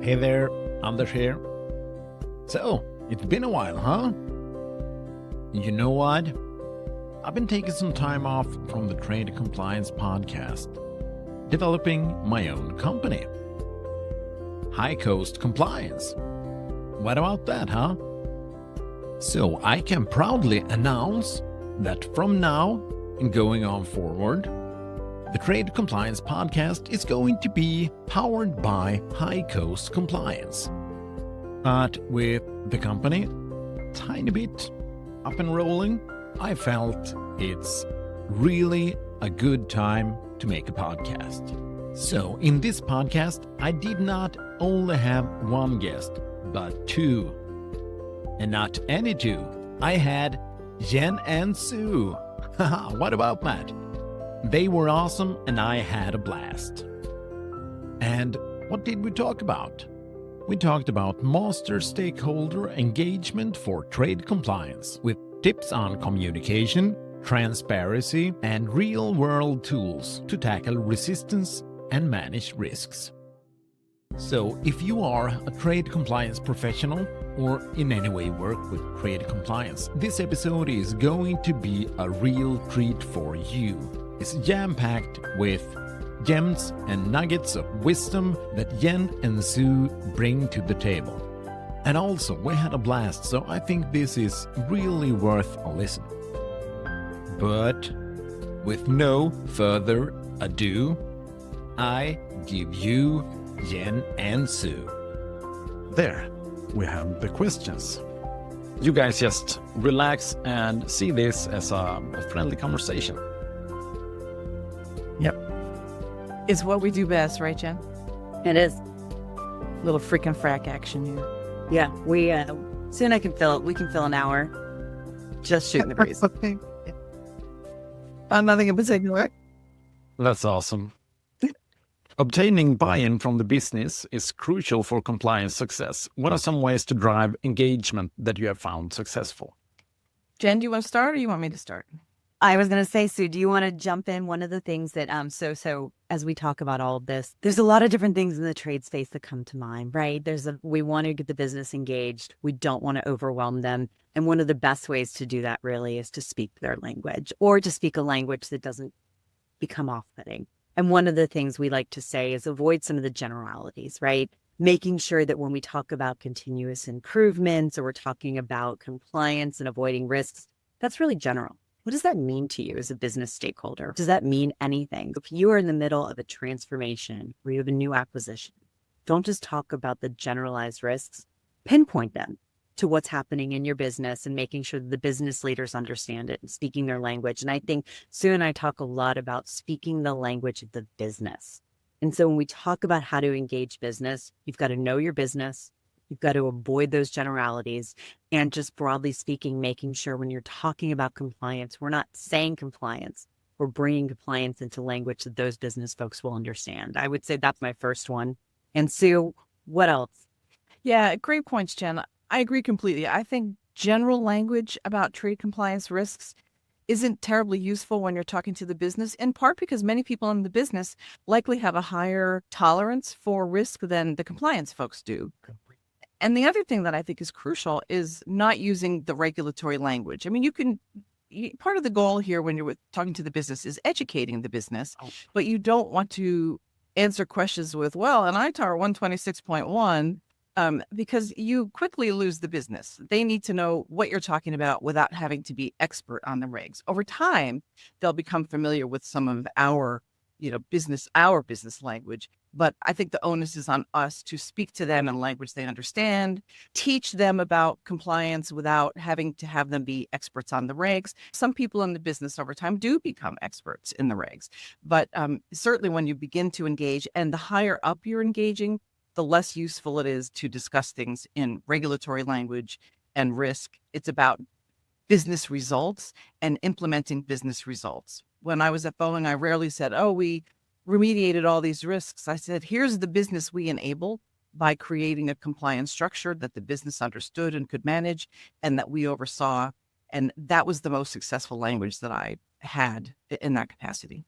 Hey there, Anders here. So, it's been a while, huh? You know what? I've been taking some time off from the Trade Compliance podcast, developing my own company. High Coast Compliance. What about that, huh? So I can proudly announce that from now and going on forward, the Trade Compliance podcast is going to be powered by High Coast Compliance. But with the company tiny bit up and rolling, I felt it's really a good time to make a podcast. So in this podcast, I did not only have one guest, but two. And not any two. I had Jen and Sue. Haha, what about that? They were awesome and I had a blast. And what did we talk about? We talked about master stakeholder engagement for trade compliance with tips on communication, transparency, and real-world tools to tackle resistance and manage risks. So, if you are a trade compliance professional or in any way work with trade compliance, this episode is going to be a real treat for you. It's jam-packed with gems and nuggets of wisdom that Jen and Sue bring to the table. And also, we had a blast, so I think this is really worth a listen. But with no further ado, I give you Jen and Sue. There, we have the questions. You guys just relax and see this as a friendly conversation. Yep. It's what we do best, right, Jen? It is. Little freaking frack action here. Yeah, we soon we can fill an hour. Just shooting the breeze. Okay. Nothing in particular. That's awesome. Obtaining buy-in from the business is crucial for compliance success. What are some ways to drive engagement that you have found successful? Jen, do you want to start or you want me to start? I was going to say, Sue, do you want to jump in? One of the things that, so as we talk about all of this, there's a lot of different things in the trade space that come to mind, right? We want to get the business engaged. We don't want to overwhelm them. And one of the best ways to do that really is to speak their language or to speak a language that doesn't become off-putting. And one of the things we like to say is avoid some of the generalities, right? Making sure that when we talk about continuous improvements or we're talking about compliance and avoiding risks, that's really general. What does that mean to you as a business stakeholder? Does that mean anything? If you are in the middle of a transformation or you have a new acquisition, don't just talk about the generalized risks, pinpoint them to what's happening in your business and making sure that the business leaders understand it and speaking their language. And I think Sue and I talk a lot about speaking the language of the business. And so when we talk about how to engage business, you've got to know your business. You've got to avoid those generalities and just broadly speaking, making sure when you're talking about compliance, we're not saying compliance, we're bringing compliance into language that those business folks will understand. I would say that's my first one. And Sue, what else? Yeah, great points, Jen. I agree completely. I think general language about trade compliance risks isn't terribly useful when you're talking to the business, in part because many people in the business likely have a higher tolerance for risk than the compliance folks do. And the other thing that I think is crucial is not using the regulatory language. I mean, part of the goal here when you're talking to the business is educating the business, but you don't want to answer questions with, well, an ITAR 126.1, because you quickly lose the business. They need to know what you're talking about without having to be expert on the regs. Over time, they'll become familiar with some of our business language. But I think the onus is on us to speak to them in language they understand, teach them about compliance without having to have them be experts on the regs. Some people in the business over time do become experts in the regs. But certainly when you begin to engage, and the higher up you're engaging, the less useful it is to discuss things in regulatory language and risk. It's about business results and implementing business results. When I was at Boeing, I rarely said, oh, we remediated all these risks. I said, here's the business we enable by creating a compliance structure that the business understood and could manage and that we oversaw. And that was the most successful language that I had in that capacity.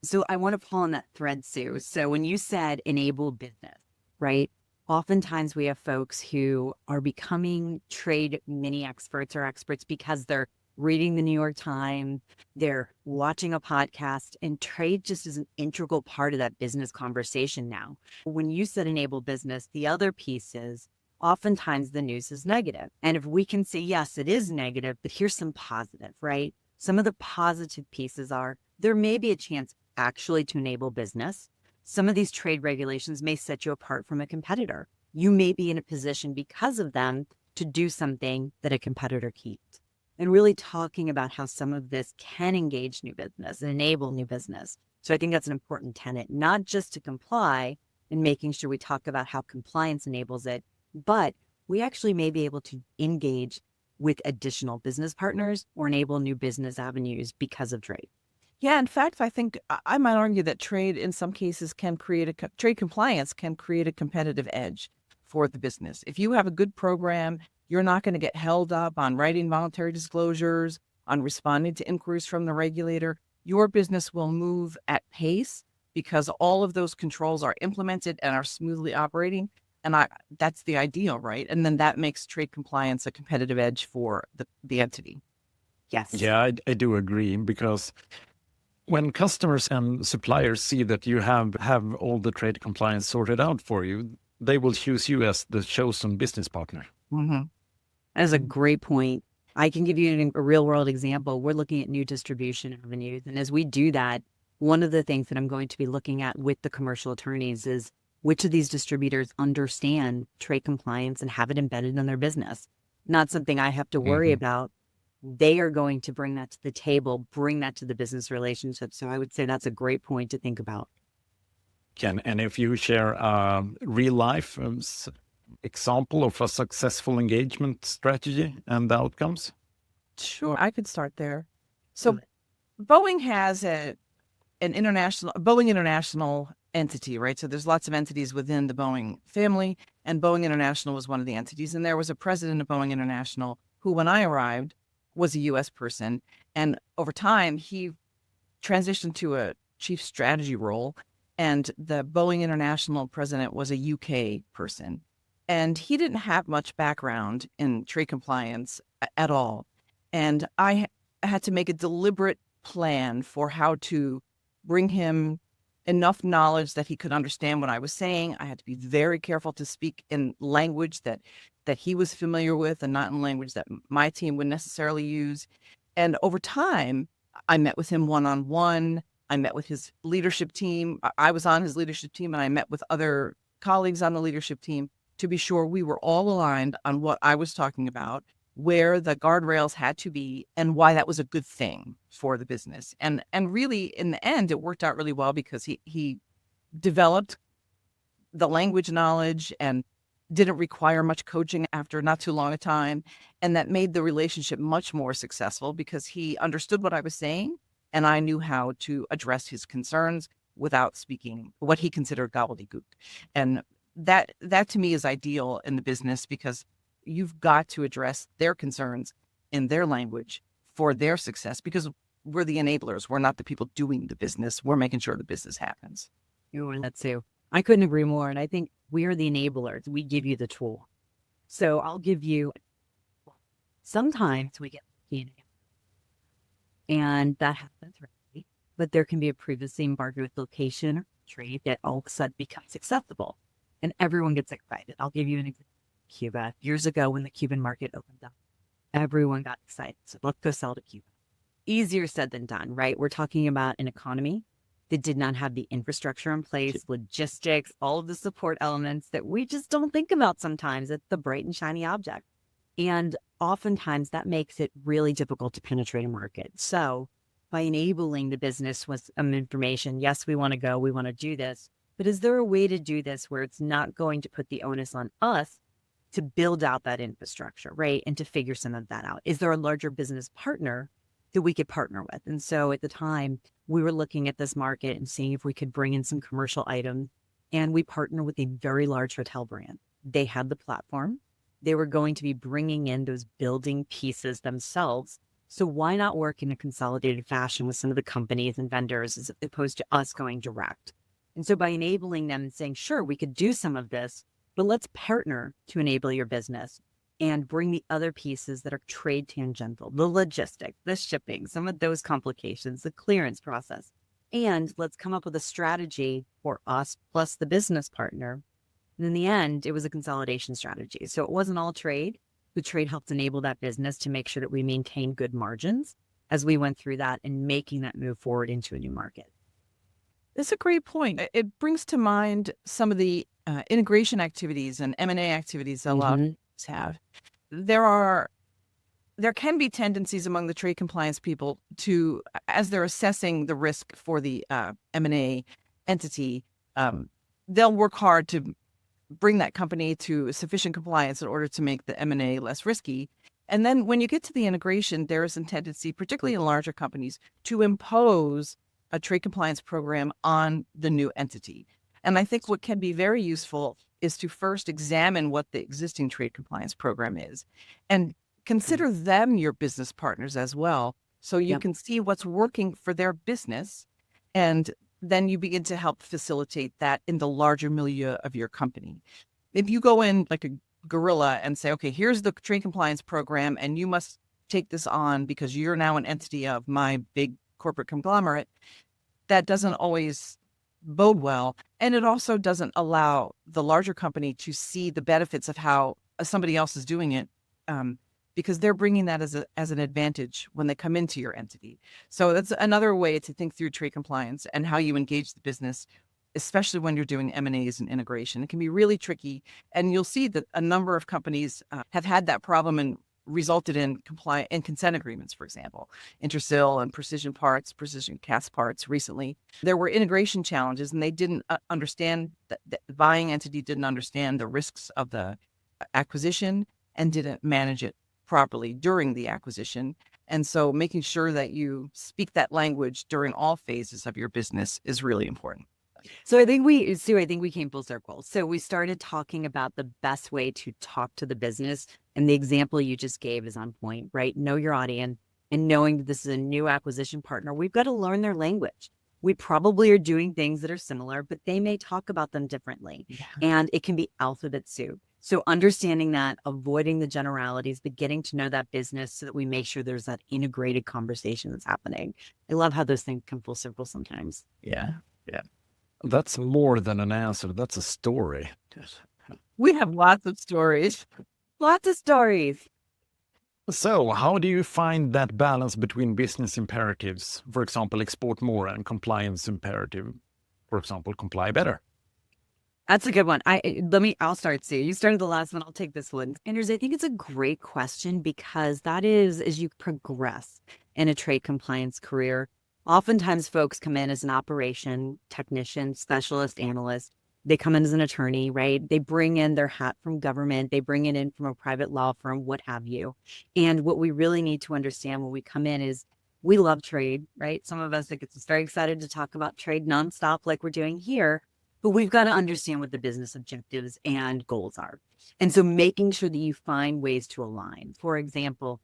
So I want to pull on that thread, Sue. So when you said enable business, right? Oftentimes we have folks who are becoming trade mini experts or experts because they're reading the New York Times, they're watching a podcast, and trade just is an integral part of that business conversation now. When you said enable business, the other piece is oftentimes the news is negative. And if we can say, yes, it is negative, but here's some positive, right? Some of the positive pieces are there may be a chance actually to enable business. Some of these trade regulations may set you apart from a competitor. You may be in a position because of them to do something that a competitor can't. And really talking about how some of this can engage new business and enable new business. So I think that's an important tenet, not just to comply and making sure we talk about how compliance enables it, but we actually may be able to engage with additional business partners or enable new business avenues because of trade. Yeah, in fact, I think I might argue that trade in some cases can create trade compliance can create a competitive edge for the business. If you have a good program, you're not going to get held up on writing voluntary disclosures, on responding to inquiries from the regulator. Your business will move at pace because all of those controls are implemented and are smoothly operating. And that's the ideal, right? And then that makes trade compliance a competitive edge for the entity. Yes. Yeah, I do agree, because when customers and suppliers see that you have all the trade compliance sorted out for you, they will choose you as the chosen business partner. Mm-hmm. That is a great point. I can give you a real world example. We're looking at new distribution avenues. And as we do that, one of the things that I'm going to be looking at with the commercial attorneys is which of these distributors understand trade compliance and have it embedded in their business. Not something I have to worry about. They are going to bring that to the table, bring that to the business relationship. So I would say that's a great point to think about. Ken, and if you share a real life example of a successful engagement strategy and the outcomes? Sure, I could start there. So Boeing has an Boeing International entity, right? So there's lots of entities within the Boeing family, and Boeing International was one of the entities. And there was a president of Boeing International who, when I arrived, was a U.S. person. And over time, he transitioned to a chief strategy role. And the Boeing International president was a UK person. And he didn't have much background in trade compliance at all. And I had to make a deliberate plan for how to bring him enough knowledge that he could understand what I was saying. I had to be very careful to speak in language that he was familiar with and not in language that my team would necessarily use. And over time, I met with him one-on-one. I met with his leadership team. I was on his leadership team, and I met with other colleagues on the leadership team to be sure we were all aligned on what I was talking about, where the guardrails had to be, and why that was a good thing for the business. And really, in the end, it worked out really well because he developed the language knowledge and didn't require much coaching after not too long a time. And that made the relationship much more successful because he understood what I was saying, and I knew how to address his concerns without speaking what he considered gobbledygook. And that to me is ideal in the business, because you've got to address their concerns in their language for their success, because we're the enablers. We're not the people doing the business. We're making sure the business happens. That too. I couldn't agree more. And I think we are the enablers. We give you the tool. So I'll give you, sometimes we get lucky and that happens, right? But there can be a previously embargoed location or trade that all of a sudden becomes accessible and everyone gets excited. I'll give you an example. Cuba. Years ago when the Cuban market opened up, everyone got excited. So let's go sell to Cuba. Easier said than done, right? We're talking about an economy that did not have the infrastructure in place, logistics, all of the support elements that we just don't think about sometimes. It's the bright and shiny object. And oftentimes that makes it really difficult to penetrate a market. So by enabling the business with some information, yes, we want to go, we want to do this, but is there a way to do this where it's not going to put the onus on us to build out that infrastructure, right? And to figure some of that out. Is there a larger business partner that we could partner with? And so at the time, we were looking at this market and seeing if we could bring in some commercial items. And we partnered with a very large hotel brand. They had the platform. They were going to be bringing in those building pieces themselves. So why not work in a consolidated fashion with some of the companies and vendors as opposed to us going direct? And so by enabling them and saying, sure, we could do some of this, but let's partner to enable your business and bring the other pieces that are trade tangential, the logistics, the shipping, some of those complications, the clearance process. And let's come up with a strategy for us plus the business partner. And in the end, it was a consolidation strategy. So it wasn't all trade. The trade helped enable that business to make sure that we maintain good margins as we went through that and making that move forward into a new market. That's a great point. It brings to mind some of the integration activities and M&A activities that a lot of us have. There can be tendencies among the trade compliance people to, as they're assessing the risk for the M&A entity, they'll work hard to bring that company to sufficient compliance in order to make the M&A less risky. And then when you get to the integration, there is a tendency, particularly in larger companies, to impose a trade compliance program on the new entity. And I think what can be very useful is to first examine what the existing trade compliance program is and consider them your business partners as well. So you can see what's working for their business, and then you begin to help facilitate that in the larger milieu of your company. If you go in like a gorilla and say, okay, here's the trade compliance program, and you must take this on because you're now an entity of my big corporate conglomerate, that doesn't always bode well. And it also doesn't allow the larger company to see the benefits of how somebody else is doing it, because they're bringing that as an advantage when they come into your entity. So that's another way to think through trade compliance and how you engage the business, especially when you're doing M&As and integration. It can be really tricky. And you'll see that a number of companies have had that problem and resulted in consent agreements, for example, Intersil and Precision Cast Parts recently. There were integration challenges, and they didn't understand that the buying entity didn't understand the risks of the acquisition and didn't manage it properly during the acquisition. And so making sure that you speak that language during all phases of your business is really important. So I think we came full circle. So we started talking about the best way to talk to the business. And the example you just gave is on point, right? Know your audience, and knowing that this is a new acquisition partner, we've got to learn their language. We probably are doing things that are similar, but they may talk about them differently. Yeah. And it can be alphabet soup. So understanding that, avoiding the generalities, but getting to know that business so that we make sure there's that integrated conversation that's happening. I love how those things come full circle sometimes. Yeah. That's more than an answer. That's a story. We have lots of stories. Lots of stories. So how do you find that balance between business imperatives, for example, export more, and compliance imperative, for example, comply better? That's a good one. I'll start, Sue. You started the last one. I'll take this one. Anders, I think it's a great question, because that is, as you progress in a trade compliance career, oftentimes folks come in as an operation technician, specialist, analyst. They come in as an attorney, right? They bring in their hat from government. They bring it in from a private law firm, what have you. And what we really need to understand when we come in is we love trade, right? Some of us get very excited to talk about trade nonstop like we're doing here, but we've got to understand what the business objectives and goals are. And so making sure that you find ways to align. For example,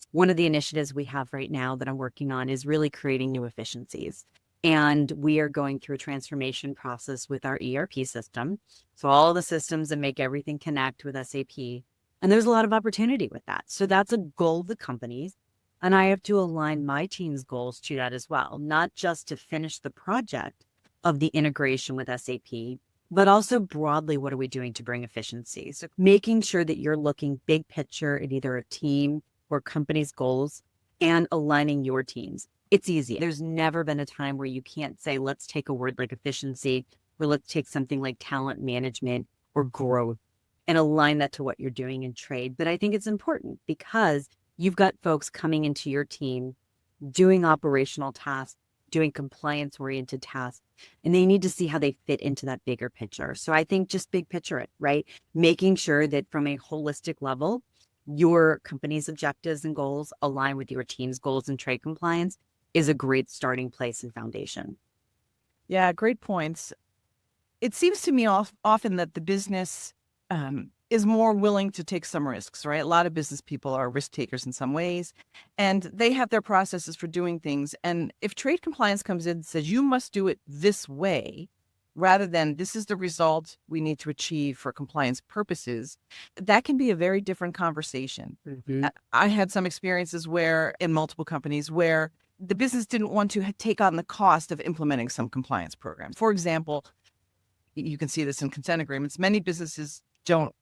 one of the initiatives we have right now that I'm working on is really creating new efficiencies. And we are going through a transformation process with our ERP system. So all the systems that make everything connect with SAP. And there's a lot of opportunity with that. So that's a goal of the company's. And I have to align my team's goals to that as well, not just to finish the project of the integration with SAP, but also broadly, what are we doing to bring efficiency? So making sure that you're looking big picture at either a team or company's goals and aligning your teams. It's easy. There's never been a time where you can't say, let's take a word like efficiency, or let's take something like talent management or growth and align that to what you're doing in trade. But I think it's important because you've got folks coming into your team doing operational tasks, doing compliance-oriented tasks, and they need to see how they fit into that bigger picture. So I think just big picture it, right? Making sure that from a holistic level, your company's objectives and goals align with your team's goals in trade compliance is a great starting place and foundation. Yeah, great points. It seems to me often that the business is more willing to take some risks, right? A lot of business people are risk takers in some ways, and they have their processes for doing things. And if trade compliance comes in and says, you must do it this way, rather than this is the result we need to achieve for compliance purposes, that can be a very different conversation. I had some experiences where in multiple companies where the business didn't want to take on the cost of implementing some compliance programs. For example, you can see this in consent agreements. Many businesses don't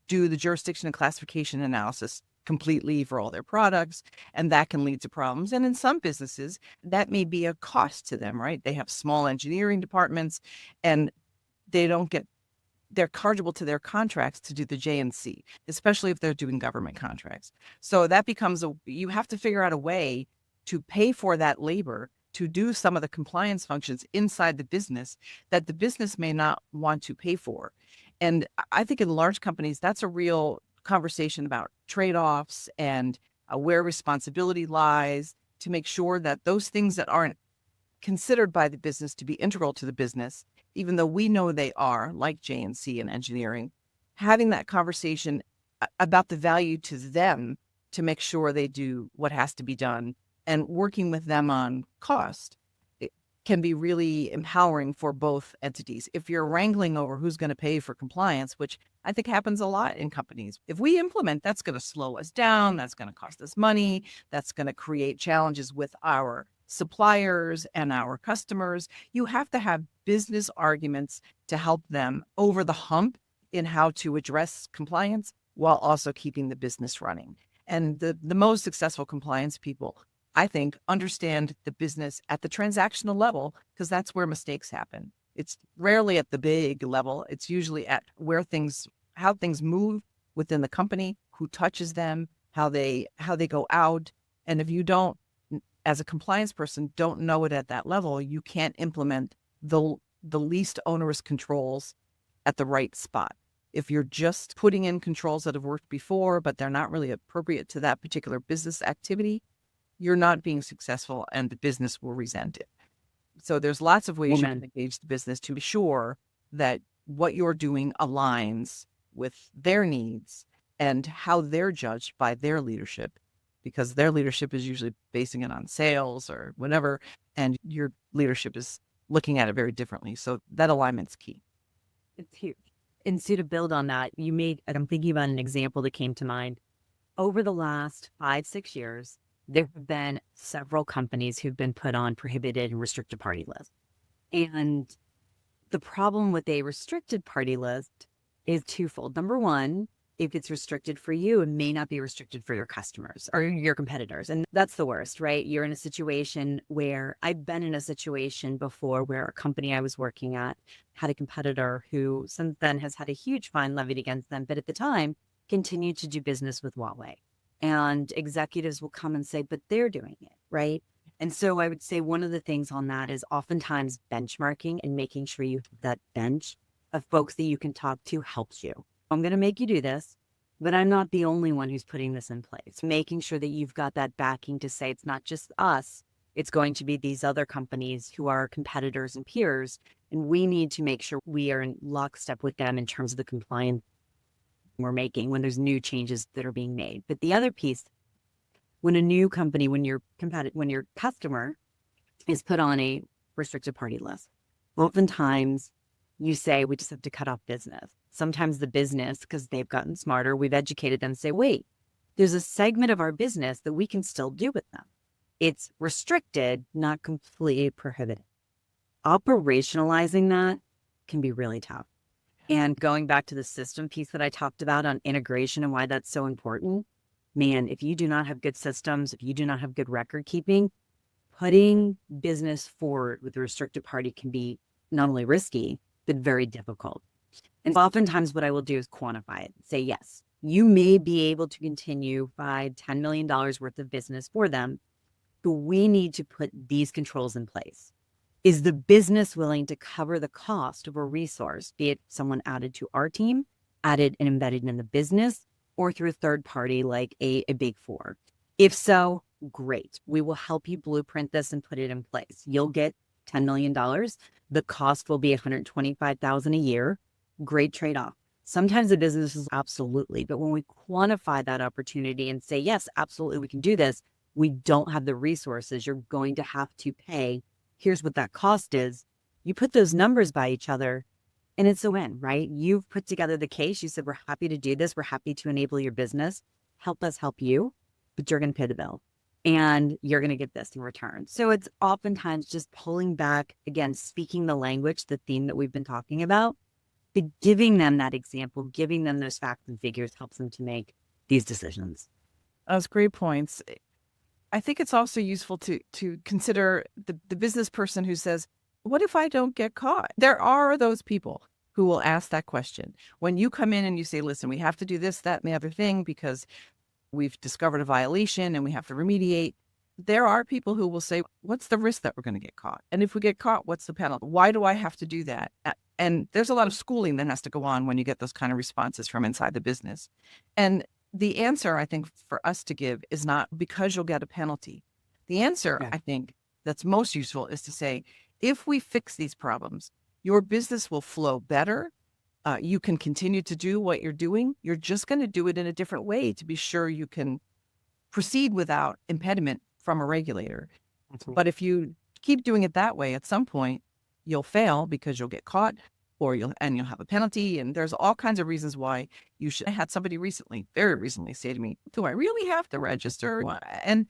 do the jurisdiction and classification analysis completely for all their products, and that can lead to problems. And in some businesses, that may be a cost to them, right? They have small engineering departments, and they don't get they're chargeable to their contracts to do the J&C, especially if they're doing government contracts. So that becomes you have to figure out a way to pay for that labor to do some of the compliance functions inside the business that the business may not want to pay for. And I think in large companies, that's a real conversation about trade-offs and where responsibility lies to make sure that those things that aren't considered by the business to be integral to the business, even though we know they are, like J&C and engineering, having that conversation about the value to them to make sure they do what has to be done and working with them on cost, it can be really empowering for both entities. If you're wrangling over who's going to pay for compliance, which I think happens a lot in companies, if we implement, that's going to slow us down, that's going to cost us money, that's going to create challenges with our suppliers and our customers. You have to have business arguments to help them over the hump in how to address compliance while also keeping the business running. And the most successful compliance people, I think, understand the business at the transactional level because that's where mistakes happen. It's rarely at the big level. It's usually at how things move within the company, who touches them, how they go out. And if you don't, as a compliance person, don't know it at that level, you can't implement the least onerous controls at the right spot. If you're just putting in controls that have worked before, but they're not really appropriate to that particular business activity, you're not being successful and the business will resent it. So there's lots of ways you can engage the business to be sure that what you're doing aligns with their needs and how they're judged by their leadership, because their leadership is usually basing it on sales or whatever, and your leadership is looking at it very differently. So that alignment's key. It's huge. And so to build on that, and I'm thinking about an example that came to mind. Over the last 5-6 years, there have been several companies who've been put on prohibited and restricted party lists. And the problem with a restricted party list is twofold. Number one, if it's restricted for you, it may not be restricted for your customers or your competitors. And that's the worst, right? You're in a situation where I've been in a situation before where a company I was working at had a competitor who since then has had a huge fine levied against them, but at the time continued to do business with Huawei. And executives will come and say, but they're doing it, right? And so I would say one of the things on that is oftentimes benchmarking and making sure you have that bench of folks that you can talk to helps you. I'm going to make you do this, but I'm not the only one who's putting this in place. Making sure that you've got that backing to say it's not just us, it's going to be these other companies who are competitors and peers. And we need to make sure we are in lockstep with them in terms of the compliance we're making when there's new changes that are being made. But the other piece, when a new company, when your customer is put on a restricted party list, oftentimes you say, we just have to cut off business. Sometimes the business, because they've gotten smarter, we've educated them, say, wait, there's a segment of our business that we can still do with them. It's restricted, not completely prohibited. Operationalizing that can be really tough. And going back to the system piece that I talked about on integration and why that's so important, man, if you do not have good systems, if you do not have good record keeping, putting business forward with a restricted party can be not only risky, but very difficult. And oftentimes what I will do is quantify it. Say, yes, you may be able to continue $5-10 million worth of business for them, but we need to put these controls in place. Is the business willing to cover the cost of a resource, be it someone added to our team, added and embedded in the business, or through a third party like a big four? If so, great. We will help you blueprint this and put it in place. You'll get $10 million. The cost will be $125,000 a year. Great trade-off. Sometimes the business is absolutely, but when we quantify that opportunity and say, yes, absolutely, we can do this, we don't have the resources, you're going to have to pay. Here's what that cost is. You put those numbers by each other and it's a win, right? You've put together the case. You said, we're happy to do this. We're happy to enable your business. Help us help you, but you're going to pay the bill and you're going to get this in return. So it's oftentimes just pulling back, again, speaking the language, the theme that we've been talking about, but giving them that example, giving them those facts and figures helps them to make these decisions. Those great points. I think it's also useful to consider the business person who says, what if I don't get caught? There are those people who will ask that question. When you come in and you say, listen, we have to do this, that, and the other thing because we've discovered a violation and we have to remediate. There are people who will say, what's the risk that we're going to get caught? And if we get caught, what's the penalty? Why do I have to do that? And there's a lot of schooling that has to go on when you get those kind of responses from inside the business. And the answer, I think, for us to give is not because you'll get a penalty. The answer, I think, that's most useful is to say, if we fix these problems, your business will flow better. You can continue to do what you're doing. You're just going to do it in a different way to be sure you can proceed without impediment from a regulator. But if you keep doing it that way, at some point, you'll fail because you'll get caught or you'll have a penalty. And there's all kinds of reasons why you should. I had somebody very recently say to me, do I really have to register? And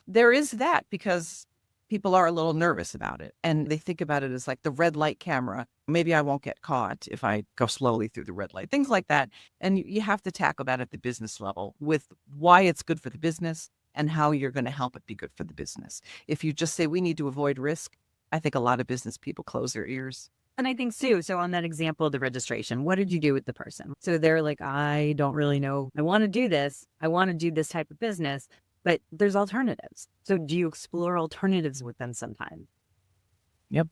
there is that because people are a little nervous about it and they think about it as like the red light camera. Maybe I won't get caught if I go slowly through the red light, things like that. And you have to tackle that at the business level with why it's good for the business and how you're going to help it be good for the business. If you just say we need to avoid risk, I think a lot of business people close their ears. And I think, Sue, so on that example of the registration, what did you do with the person? So they're like, I don't really know. I want to do this. I want to do this type of business. But there's alternatives. So do you explore alternatives with them sometime? Yep.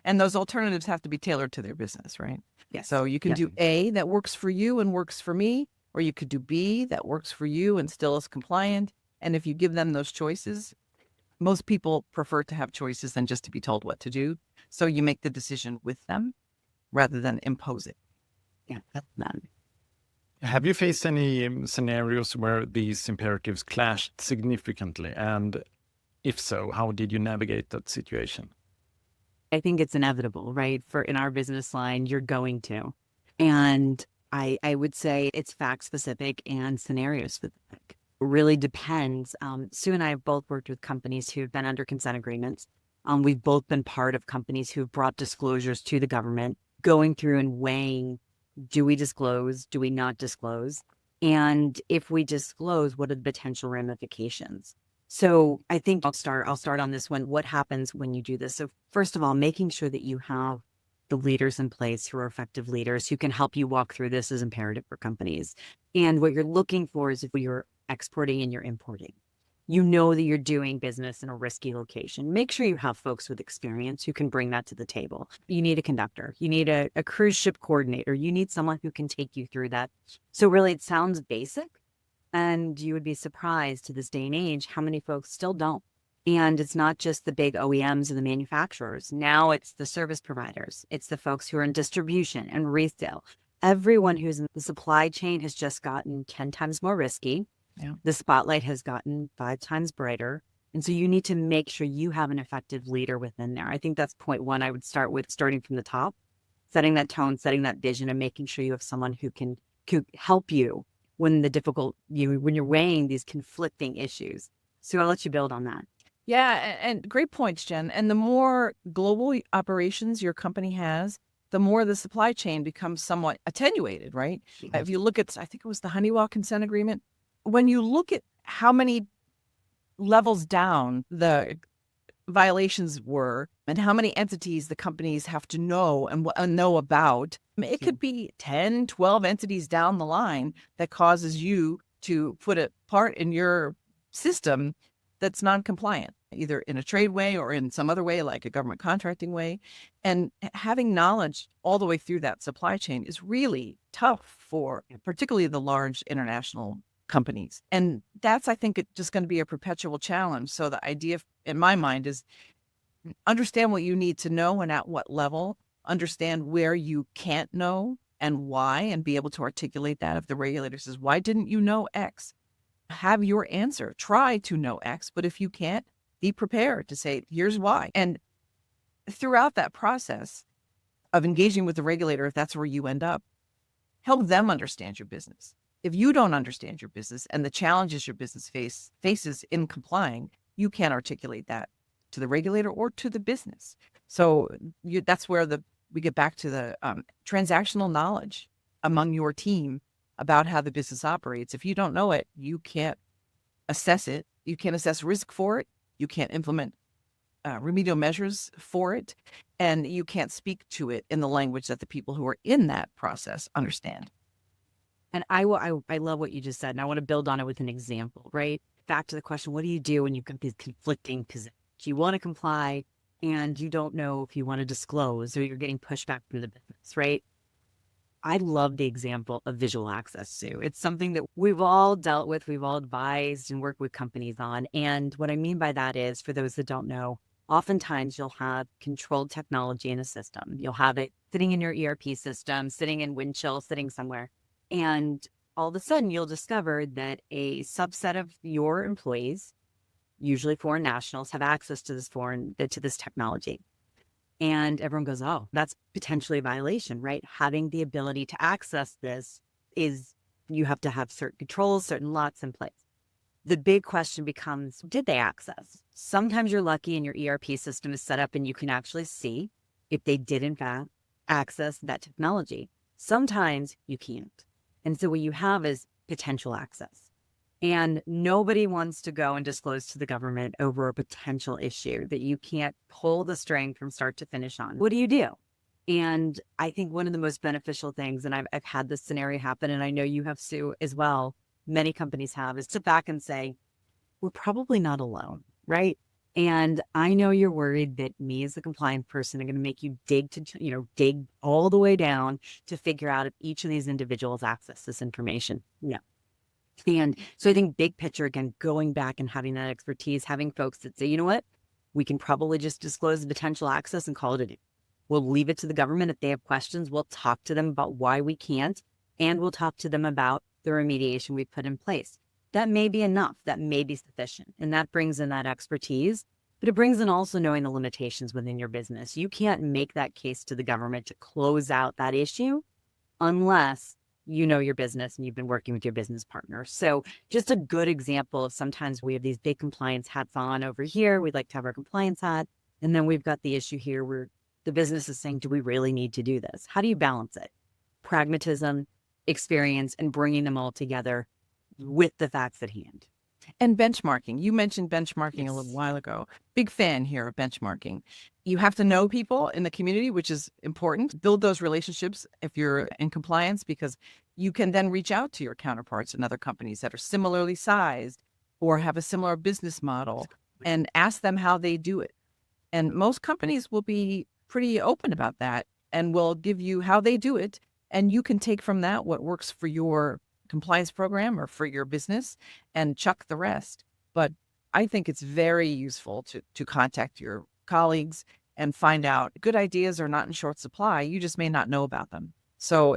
And those alternatives have to be tailored to their business, right? Yes. So you can do A that works for you and works for me, or you could do B that works for you and still is compliant. And if you give them those choices, most people prefer to have choices than just to be told what to do. So you make the decision with them rather than impose it. Yeah, that's that. Have you faced any scenarios where these imperatives clashed significantly? And if so, how did you navigate that situation? I think it's inevitable, right? In our business line, you're going to. And I would say it's fact specific and scenario specific. It really depends. Sue and I have both worked with companies who've been under consent agreements. We've both been part of companies who've brought disclosures to the government, going through and weighing, do we disclose? Do we not disclose? And if we disclose, what are the potential ramifications? So I think I'll start on this one. What happens when you do this? So first of all, making sure that you have the leaders in place who are effective leaders who can help you walk through this is imperative for companies. And what you're looking for is if you're exporting and you're importing, you know that you're doing business in a risky location. Make sure you have folks with experience who can bring that to the table. You need a conductor. You need a cruise ship coordinator. You need someone who can take you through that. So really, it sounds basic, and you would be surprised to this day and age how many folks still don't. And it's not just the big OEMs and the manufacturers. Now it's the service providers. It's the folks who are in distribution and resale. Everyone who's in the supply chain has just gotten 10 times more risky. Yeah. The spotlight has gotten 5 times brighter. And so you need to make sure you have an effective leader within there. I think that's point one. I would start with starting from the top, setting that tone, setting that vision, and making sure you have someone who can help you when when you're weighing these conflicting issues. So I'll let you build on that. Yeah, and great points, Jen. And the more global operations your company has, the more the supply chain becomes somewhat attenuated, right? Mm-hmm. If you look at, I think it was the Honeywell consent agreement, when you look at how many levels down the violations were and how many entities the companies have to know and know about, it could be 10, 12 entities down the line that causes you to put a part in your system that's non-compliant, either in a trade way or in some other way, like a government contracting way. And having knowledge all the way through that supply chain is really tough for particularly the large international companies. And that's, I think, just going to be a perpetual challenge. So the idea in my mind is understand what you need to know and at what level, understand where you can't know and why, and be able to articulate that. If the regulator says, why didn't you know X? Have your answer. Try to know X, but if you can't, be prepared to say, here's why. And throughout that process of engaging with the regulator, if that's where you end up, help them understand your business. If you don't understand your business and the challenges your business faces in complying, you can't articulate that to the regulator or to the business. So that's where we get back to the transactional knowledge among your team about how the business operates. If you don't know it, you can't assess it. You can't assess risk for it. You can't implement remedial measures for it. And you can't speak to it in the language that the people who are in that process understand. And I love what you just said. And I want to build on it with an example, right? Back to the question, what do you do when you've got these conflicting positions? You want to comply and you don't know if you want to disclose, or you're getting pushback from the business, right? I love the example of visual access, Sue. It's something that we've all dealt with, we've all advised and worked with companies on. And what I mean by that is, for those that don't know, oftentimes you'll have controlled technology in a system. You'll have it sitting in your ERP system, sitting in Windchill, sitting somewhere. And all of a sudden you'll discover that a subset of your employees, usually foreign nationals, have access to this technology. And everyone goes, oh, that's potentially a violation, right? Having the ability to access this you have to have certain controls, certain locks in place. The big question becomes, did they access? Sometimes you're lucky and your ERP system is set up and you can actually see if they did in fact access that technology. Sometimes you can't. And so what you have is potential access. And nobody wants to go and disclose to the government over a potential issue that you can't pull the string from start to finish on. What do you do? And I think one of the most beneficial things, and I've had this scenario happen, and I know you have, Sue, as well, many companies have, is sit back and say, we're probably not alone, right? And I know you're worried that me as the compliant person are going to make you dig all the way down to figure out if each of these individuals access this information. No. And so I think big picture, again, going back and having that expertise, having folks that say, you know what, we can probably just disclose the potential access and call it a day. We'll leave it to the government. If they have questions, we'll talk to them about why we can't, and we'll talk to them about the remediation we've put in place. That may be enough. That may be sufficient. And that brings in that expertise, but it brings in also knowing the limitations within your business. You can't make that case to the government to close out that issue unless you know your business and you've been working with your business partner. So just a good example of, sometimes we have these big compliance hats on over here. We'd like to have our compliance hat. And then we've got the issue here where the business is saying, do we really need to do this? How do you balance it? Pragmatism, experience, and bringing them all together with the facts at hand. And benchmarking. You mentioned benchmarking Yes. a little while ago. Big fan here of benchmarking. You have to know people in the community, which is important. Build those relationships if you're in compliance, because you can then reach out to your counterparts in other companies that are similarly sized or have a similar business model and ask them how they do it. And most companies will be pretty open about that and will give you how they do it. And you can take from that what works for your compliance program or for your business and chuck the rest. But I think it's very useful to contact your colleagues and find out good ideas are not in short supply. You just may not know about them. So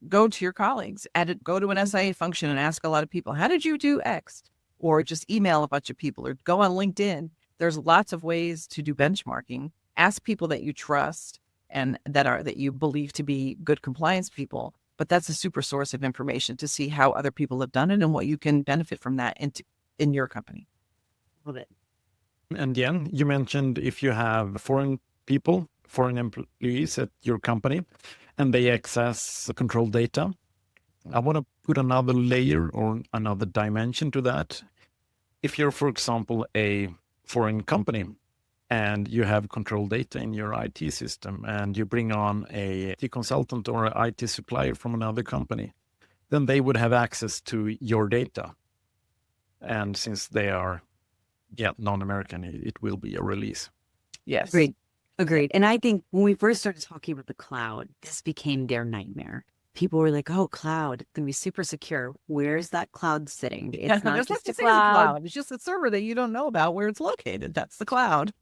go to your colleagues, go to an SIA function and ask a lot of people, how did you do X? Or just email a bunch of people or go on LinkedIn. There's lots of ways to do benchmarking. Ask people that you trust and that you believe to be good compliance people. But that's a super source of information to see how other people have done it and what you can benefit from that in your company. Love it. And Jen, you mentioned if you have foreign employees at your company, and they access control data. I want to put another layer or another dimension to that. If you're, for example, a foreign company and you have control data in your IT system and you bring on a IT consultant or an IT supplier from another company, then they would have access to your data. And since they are non-American, it will be a release. Yes. Agreed. And I think when we first started talking about the cloud, this became their nightmare. People were like, oh, cloud, it's going to be super secure. Where's that cloud sitting? It's not just a cloud. It's just a server that you don't know about where it's located. That's the cloud.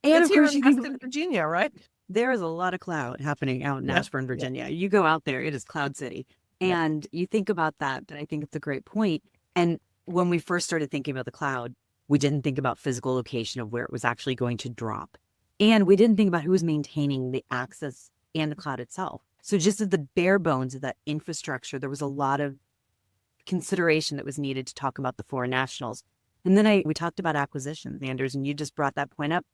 And it's of course, here in Virginia, right? There is a lot of cloud happening out in Ashburn, Virginia. You go out there, it is Cloud City. And you think about that, but I think it's a great point. And when we first started thinking about the cloud, we didn't think about physical location of where it was actually going to drop. And we didn't think about who was maintaining the access and the cloud itself. So just at the bare bones of that infrastructure, there was a lot of consideration that was needed to talk about the foreign nationals. And then we talked about acquisitions, Anders, and you just brought that point up.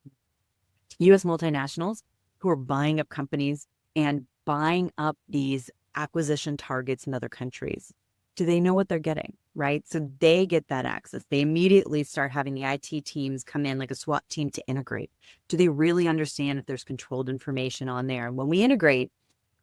U.S. multinationals who are buying up companies and buying up these acquisition targets in other countries. Do they know what they're getting, right? So they get that access. They immediately start having the IT teams come in like a SWAT team to integrate. Do they really understand if there's controlled information on there? And when we integrate,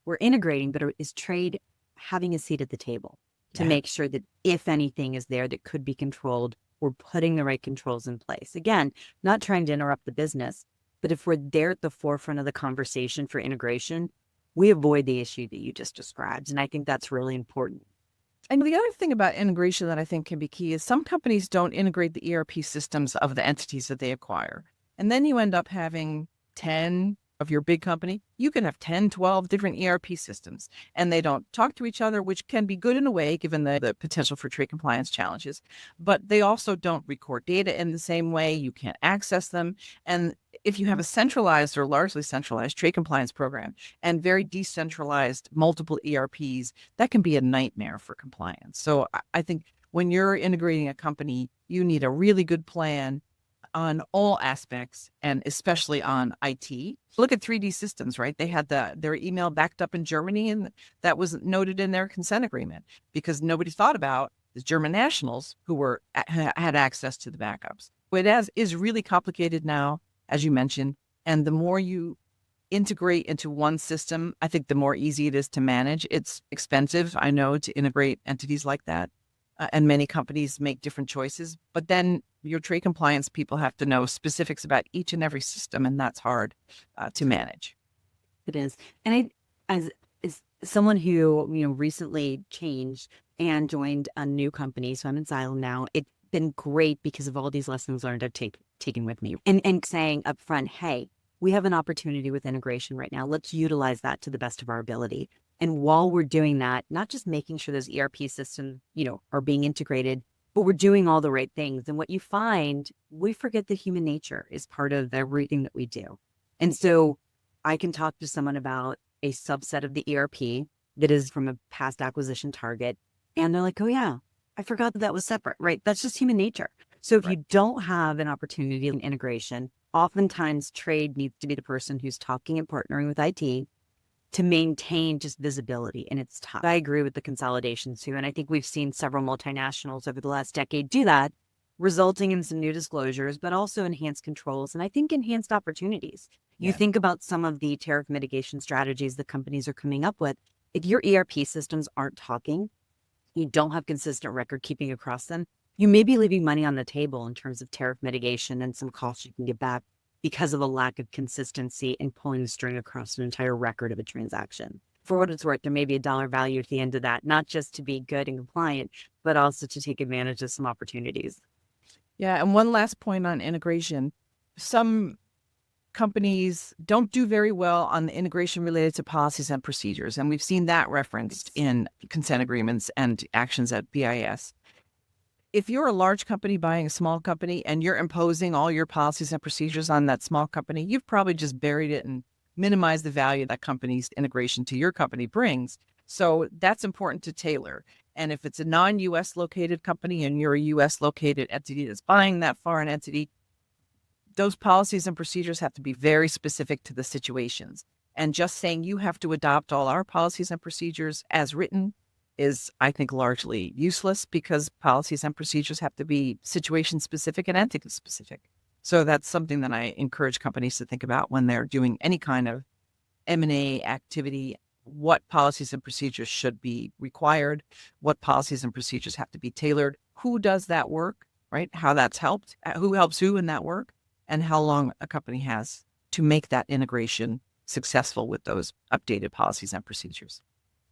we're integrating, but is trade having a seat at the table to make sure that if anything is there that could be controlled, we're putting the right controls in place. Again, not trying to interrupt the business, but if we're there at the forefront of the conversation for integration, we avoid the issue that you just described. And I think that's really important. And the other thing about integration that I think can be key is some companies don't integrate the ERP systems of the entities that they acquire. And then you end up having 10 of your big company. You can have 10, 12 different ERP systems, and they don't talk to each other, which can be good in a way, given the potential for trade compliance challenges. But they also don't record data in the same way. You can't access them. And if you have a centralized or largely centralized trade compliance program and very decentralized multiple ERPs, that can be a nightmare for compliance. So I think when you're integrating a company, you need a really good plan on all aspects, and especially on IT. Look at 3D Systems, right? They had their email backed up in Germany, and that was noted in their consent agreement because nobody thought about the German nationals who had access to the backups. It is really complicated now, as you mentioned, and the more you integrate into one system, I think the more easy it is to manage. It's expensive, I know, to integrate entities like that. And many companies make different choices, but then your trade compliance people have to know specifics about each and every system, and that's hard to manage. It is. And as someone who, recently changed and joined a new company, so I'm in Xylem now, it's been great because of all these lessons learned I've taken with me and saying up front, hey, we have an opportunity with integration right now. Let's utilize that to the best of our ability. And while we're doing that, not just making sure those ERP systems, are being integrated, but we're doing all the right things. And what you find, we forget that human nature is part of everything that we do. And so I can talk to someone about a subset of the ERP that is from a past acquisition target. And they're like, oh yeah, I forgot that was separate, right? That's just human nature. So if you don't have an opportunity in integration, oftentimes trade needs to be the person who's talking and partnering with IT to maintain just visibility, and it's tough. I agree with the consolidation too, and I think we've seen several multinationals over the last decade do that, resulting in some new disclosures, but also enhanced controls, and I think enhanced opportunities. You think about some of the tariff mitigation strategies that companies are coming up with. If your ERP systems aren't talking, you don't have consistent record keeping across them, you may be leaving money on the table in terms of tariff mitigation and some costs you can get back because of a lack of consistency in pulling the string across an entire record of a transaction. For what it's worth, there may be a dollar value at the end of that, not just to be good and compliant, but also to take advantage of some opportunities. Yeah, and one last point on integration. Some companies don't do very well on the integration related to policies and procedures, and we've seen that referenced in consent agreements and actions at BIS. If you're a large company buying a small company and you're imposing all your policies and procedures on that small company, you've probably just buried it and minimized the value that company's integration to your company brings. So that's important to tailor. And if it's a non-US located company and you're a US located entity that's buying that foreign entity, those policies and procedures have to be very specific to the situations. And just saying you have to adopt all our policies and procedures as written is, I think, largely useless because policies and procedures have to be situation specific and entity specific. So that's something that I encourage companies to think about when they're doing any kind of M&A activity. What policies and procedures should be required? What policies and procedures have to be tailored? Who does that work, right? How that's helped? Who helps who in that work? And how long a company has to make that integration successful with those updated policies and procedures.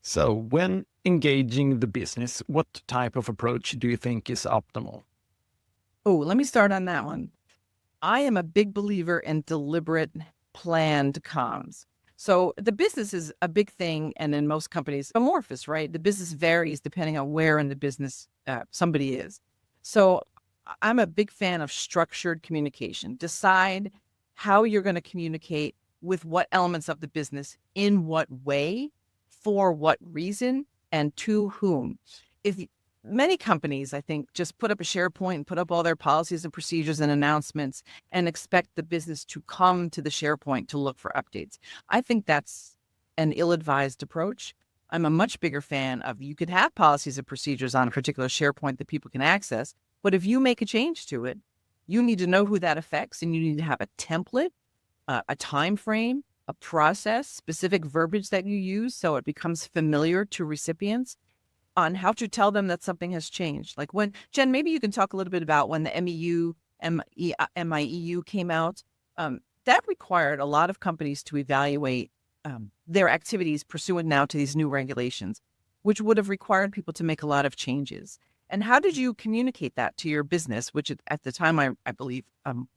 So when engaging the business, what type of approach do you think is optimal? Oh, let me start on that one. I am a big believer in deliberate, planned comms. So the business is a big thing, and in most companies, amorphous, right? The business varies depending on where in the business somebody is. So I'm a big fan of structured communication. Decide how you're going to communicate with what elements of the business, in what way, for what reason, and to whom. If Many companies, I think, just put up a SharePoint and put up all their policies and procedures and announcements and expect the business to come to the SharePoint to look for updates. I think that's an ill-advised approach. I'm a much bigger fan of, you could have policies and procedures on a particular SharePoint that people can access, but if you make a change to it, you need to know who that affects, and you need to have a template, a time frame, a process, specific verbiage that you use so it becomes familiar to recipients on how to tell them that something has changed. Like when, Jen, maybe you can talk a little bit about when the MIEU came out. That required a lot of companies to evaluate their activities pursuant now to these new regulations, which would have required people to make a lot of changes. And how did you communicate that to your business, which at the time, I believe,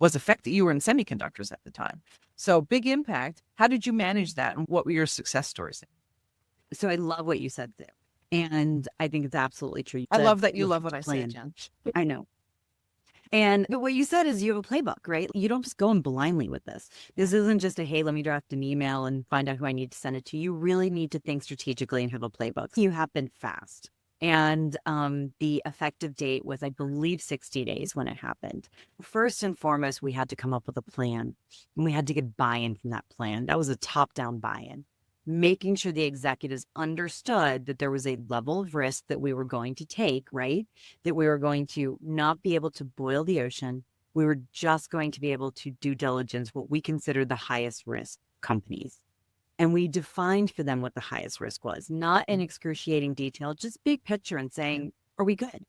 was affected? You were in semiconductors at the time. So big impact. How did you manage that? And what were your success stories? So I love what you said there. And I think it's absolutely true. I love that you love what I said, Jen. I know. But what you said is you have a playbook, right? You don't just go in blindly with this. This isn't just a, hey, let me draft an email and find out who I need to send it to. You really need to think strategically and have a playbook. You happen fast. And the effective date was, I believe, 60 days when it happened. First and foremost, we had to come up with a plan, and we had to get buy-in from that plan. That was a top-down buy-in, making sure the executives understood that there was a level of risk that we were going to take, right? That we were going to not be able to boil the ocean. We were just going to be able to due diligence what we consider the highest risk companies. And we defined for them what the highest risk was, not in excruciating detail, just big picture and saying, are we good?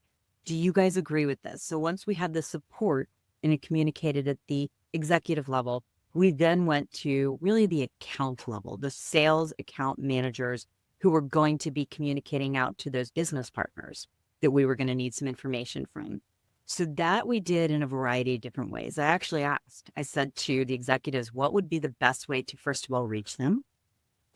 Do you guys agree with this? So once we had the support and it communicated at the executive level, we then went to really the account level, the sales account managers who were going to be communicating out to those business partners that we were going to need some information from. So that we did in a variety of different ways. I actually asked, I said to the executives, what would be the best way to, first of all, reach them,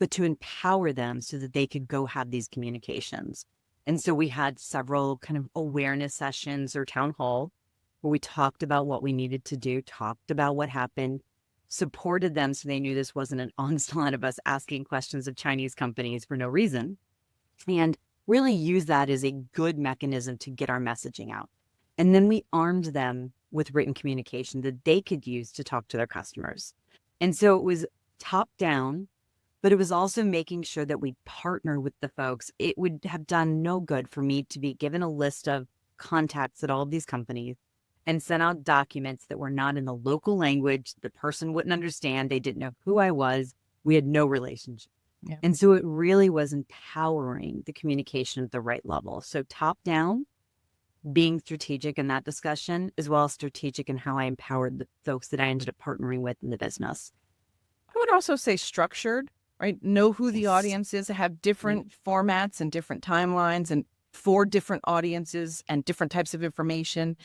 but to empower them so that they could go have these communications. And so we had several kind of awareness sessions or town hall where we talked about what we needed to do, talked about what happened, supported them so they knew this wasn't an onslaught of us asking questions of Chinese companies for no reason, and really use that as a good mechanism to get our messaging out. And then we armed them with written communication that they could use to talk to their customers. And so it was top down, but it was also making sure that we partner with the folks. It would have done no good for me to be given a list of contacts at all of these companies and sent out documents that were not in the local language. The person wouldn't understand. They didn't know who I was. We had no relationship. Yeah. And so it really was empowering the communication at the right level. So top down, being strategic in that discussion, as well as strategic in how I empowered the folks that I ended up partnering with in the business. I would also say structured, right? Know who the audience is, have different formats and different timelines and for different audiences and different types of information.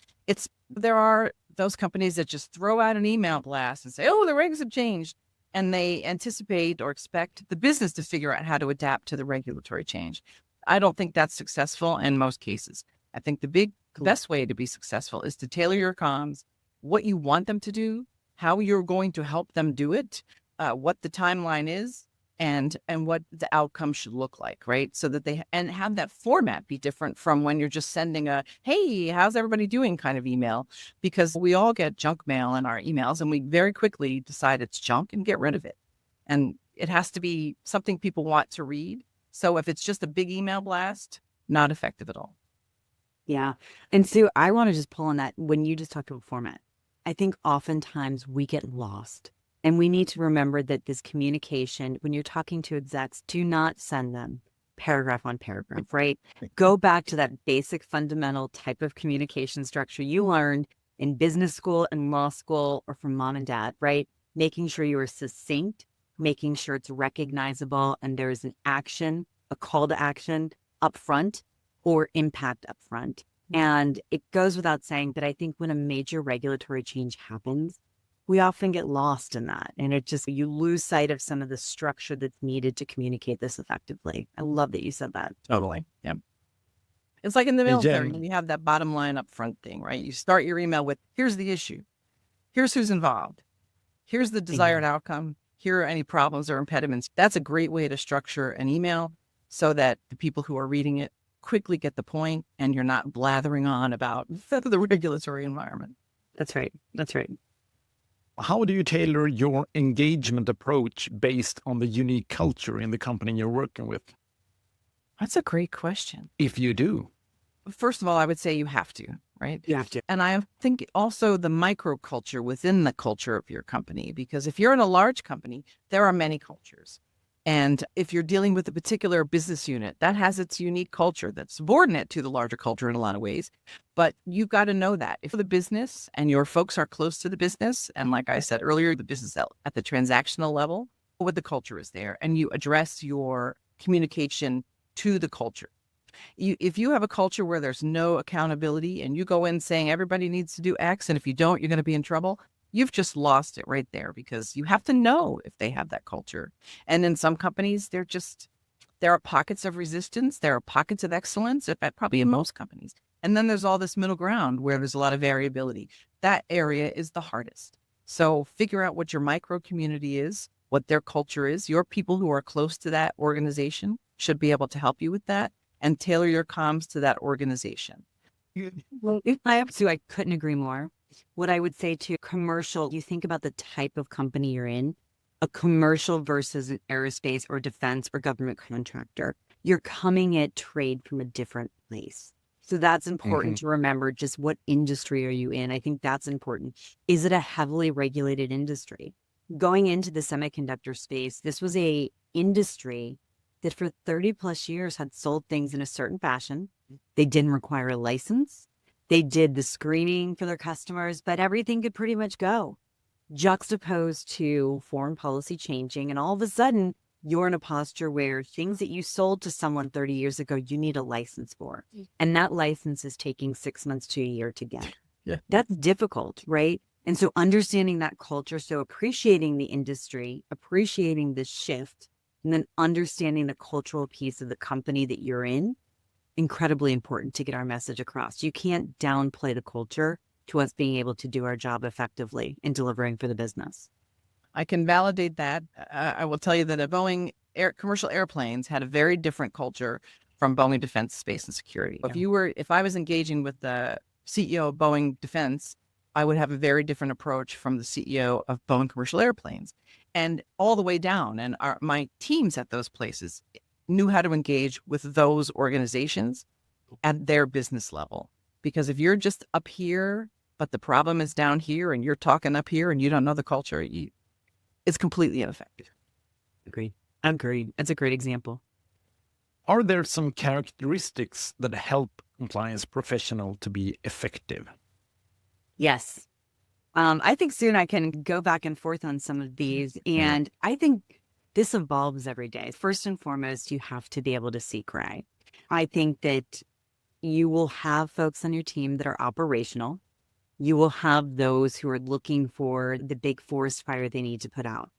There are those companies that just throw out an email blast and say, oh, the regs have changed. And they anticipate or expect the business to figure out how to adapt to the regulatory change. I don't think that's successful in most cases. I think the best way to be successful is to tailor your comms, what you want them to do, how you're going to help them do it, what the timeline is, and what the outcome should look like, right? So that and have that format be different from when you're just sending a, hey, how's everybody doing kind of email, because we all get junk mail in our emails and we very quickly decide it's junk and get rid of it. And it has to be something people want to read. So if it's just a big email blast, not effective at all. Yeah. And so I want to just pull on that when you just talked about format. I think oftentimes we get lost. And we need to remember that this communication, when you're talking to execs, do not send them paragraph on paragraph, right? Go back to that basic fundamental type of communication structure you learned in business school and law school or from mom and dad, right? Making sure you are succinct, making sure it's recognizable and there is an action, a call to action up front or impact up front. And it goes without saying, but I think when a major regulatory change happens, we often get lost in that. And you lose sight of some of the structure that's needed to communicate this effectively. I love that you said that. Totally. Yeah. It's like in the military, when you have that bottom line up front thing, right? You start your email with, here's the issue. Here's who's involved. Here's the desired outcome. Here are any problems or impediments. That's a great way to structure an email so that the people who are reading it quickly get the point and you're not blathering on about the regulatory environment. That's right. That's right. How do you tailor your engagement approach based on the unique culture in the company you're working with? That's a great question. If you do. First of all, I would say you have to, right? You have to. And I think also the microculture within the culture of your company, because if you're in a large company, there are many cultures. And if you're dealing with a particular business unit, that has its unique culture that's subordinate to the larger culture in a lot of ways. But you've got to know that if the business and your folks are close to the business, and like I said earlier, the business at the transactional level, what the culture is there, and you address your communication to the culture. If you have a culture where there's no accountability and you go in saying everybody needs to do X, and if you don't, you're going to be in trouble, you've just lost it right there, because you have to know if they have that culture. And in some companies, there are pockets of resistance. There are pockets of excellence, probably in most companies. And then there's all this middle ground where there's a lot of variability. That area is the hardest. So figure out what your micro community is, what their culture is. Your people who are close to that organization should be able to help you with that, and tailor your comms to that organization. Well, I couldn't agree more. What I would say to commercial, you think about the type of company you're in, a commercial versus an aerospace or defense or government contractor. You're coming at trade from a different place. So that's important to remember. Just what industry are you in? I think that's important. Is it a heavily regulated industry? Going into the semiconductor space, this was a industry that for 30 plus years had sold things in a certain fashion. They didn't require a license. They did the screening for their customers, but everything could pretty much go. Juxtaposed to foreign policy changing, and all of a sudden, you're in a posture where things that you sold to someone 30 years ago, you need a license for. And that license is taking 6 months to a year to get. Yeah. That's difficult, right? And so understanding that culture, so appreciating the industry, appreciating the shift, and then understanding the cultural piece of the company that you're in, incredibly important to get our message across. You can't downplay the culture to us being able to do our job effectively in delivering for the business. I can validate that. I will tell you that a Boeing commercial airplanes had a very different culture from Boeing Defense, Space and Security. If I was engaging with the CEO of Boeing Defense, I would have a very different approach from the CEO of Boeing Commercial Airplanes, and all the way down. And my teams at those places knew how to engage with those organizations at their business level. Because if you're just up here, but the problem is down here, and you're talking up here and you don't know the culture, it's completely ineffective. Agreed. That's a great example. Are there some characteristics that help compliance professional to be effective? Yes. I think soon I can go back and forth on some of these. And I think this evolves every day. First and foremost, you have to be able to see gray. I think that you will have folks on your team that are operational. You will have those who are looking for the big forest fire they need to put out.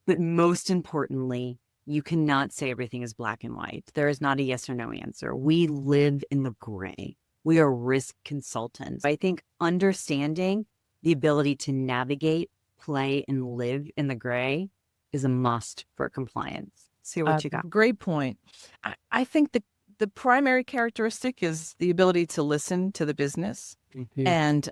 But most importantly, you cannot say everything is black and white. There is not a yes or no answer. We live in the gray. We are risk consultants. I think understanding the ability to navigate, play, and live in the gray is a must for compliance. See what you got. Great point. I think the primary characteristic is the ability to listen to the business and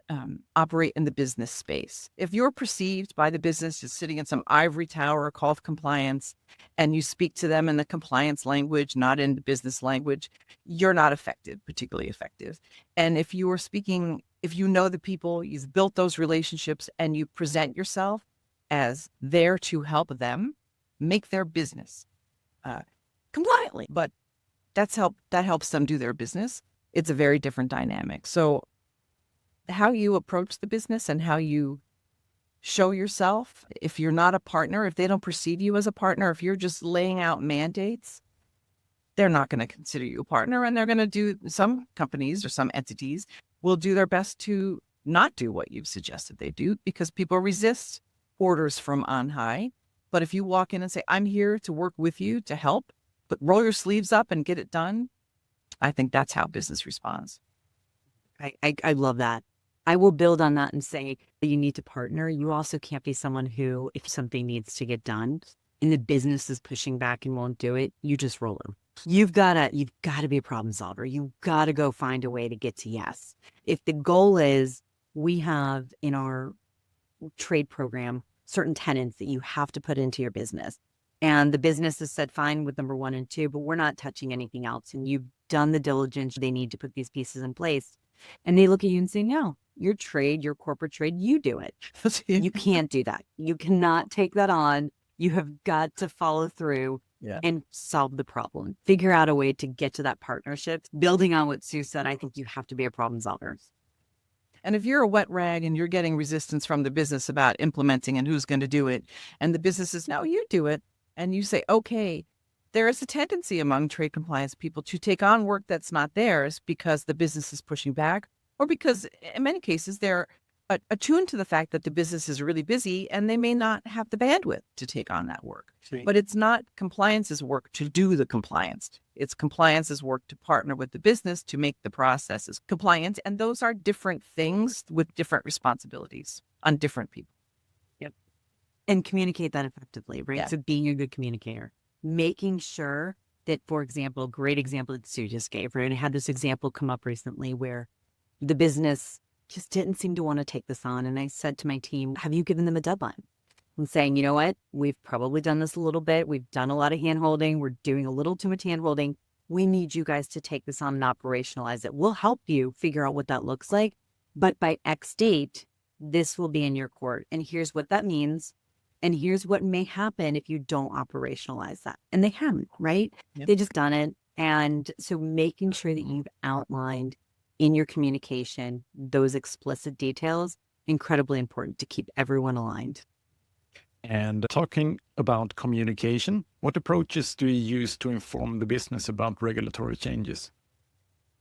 operate in the business space. If you're perceived by the business as sitting in some ivory tower called compliance, and you speak to them in the compliance language, not in the business language, you're not particularly effective. And if you know the people, you've built those relationships, and you present yourself as there to help them make their business compliantly, but that helps them do their business. It's a very different dynamic. So how you approach the business and how you show yourself, if you're not a partner, if they don't perceive you as a partner, if you're just laying out mandates, they're not going to consider you a partner. And they're going to do, some companies or some entities will do their best to not do what you've suggested they do, because people resist orders from on high. But if you walk in and say, I'm here to work with you to help, but roll your sleeves up and get it done, I think that's how business responds. I love that. I will build on that and say that you need to partner. You also can't be someone who, if something needs to get done and the business is pushing back and won't do it, you just roll them. You've got to be a problem solver. You've got to go find a way to get to yes. If the goal is, we have in our trade program certain tenants that you have to put into your business, and the business has said fine with number 1 and 2, but we're not touching anything else, and you've done the diligence, they need to put these pieces in place, and they look at you and say, no, your trade, your corporate trade, you do it. You can't do that. You cannot take that on. You have got to follow through and solve the problem. Figure out a way to get to that partnership. Building on what Sue said, I think you have to be a problem solver. And if you're a wet rag and you're getting resistance from the business about implementing and who's going to do it, and the business says, no, you do it, and you say, okay, there is a tendency among trade compliance people to take on work that's not theirs because the business is pushing back, or because in many cases they're attuned to the fact that the business is really busy and they may not have the bandwidth to take on that work. Sweet. But it's not compliance's work to do the compliance. It's compliance's work to partner with the business to make the processes compliant. And those are different things with different responsibilities on different people. And communicate that effectively, right? Yeah. So being a good communicator, making sure that, for example, great example that Sue just gave, right? And I had this example come up recently where the business just didn't seem to want to take this on. And I said to my team, have you given them a deadline? I'm saying, you know what? We've probably done this a little bit. We've done a lot of hand holding. We're doing a little too much hand holding. We need you guys to take this on and operationalize it. We'll help you figure out what that looks like. But by X date, this will be in your court. And here's what that means. And here's what may happen if you don't operationalize that. And they haven't, right? Yep. They just done it. And so making sure that you've outlined in your communication those explicit details, incredibly important to keep everyone aligned. And talking about communication, what approaches do you use to inform the business about regulatory changes?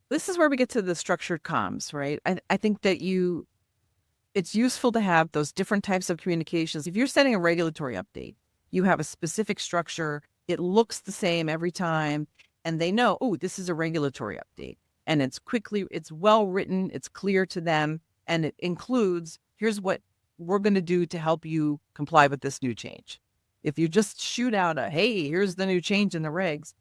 This is where we get to the structured comms, right? I think that it's useful to have those different types of communications. If you're setting a regulatory update, you have a specific structure. It looks the same every time, and they know, oh, this is a regulatory update. And it's well written, it's clear to them, and it includes, here's what we're going to do to help you comply with this new change. If you just shoot out hey, here's the new change in the regs,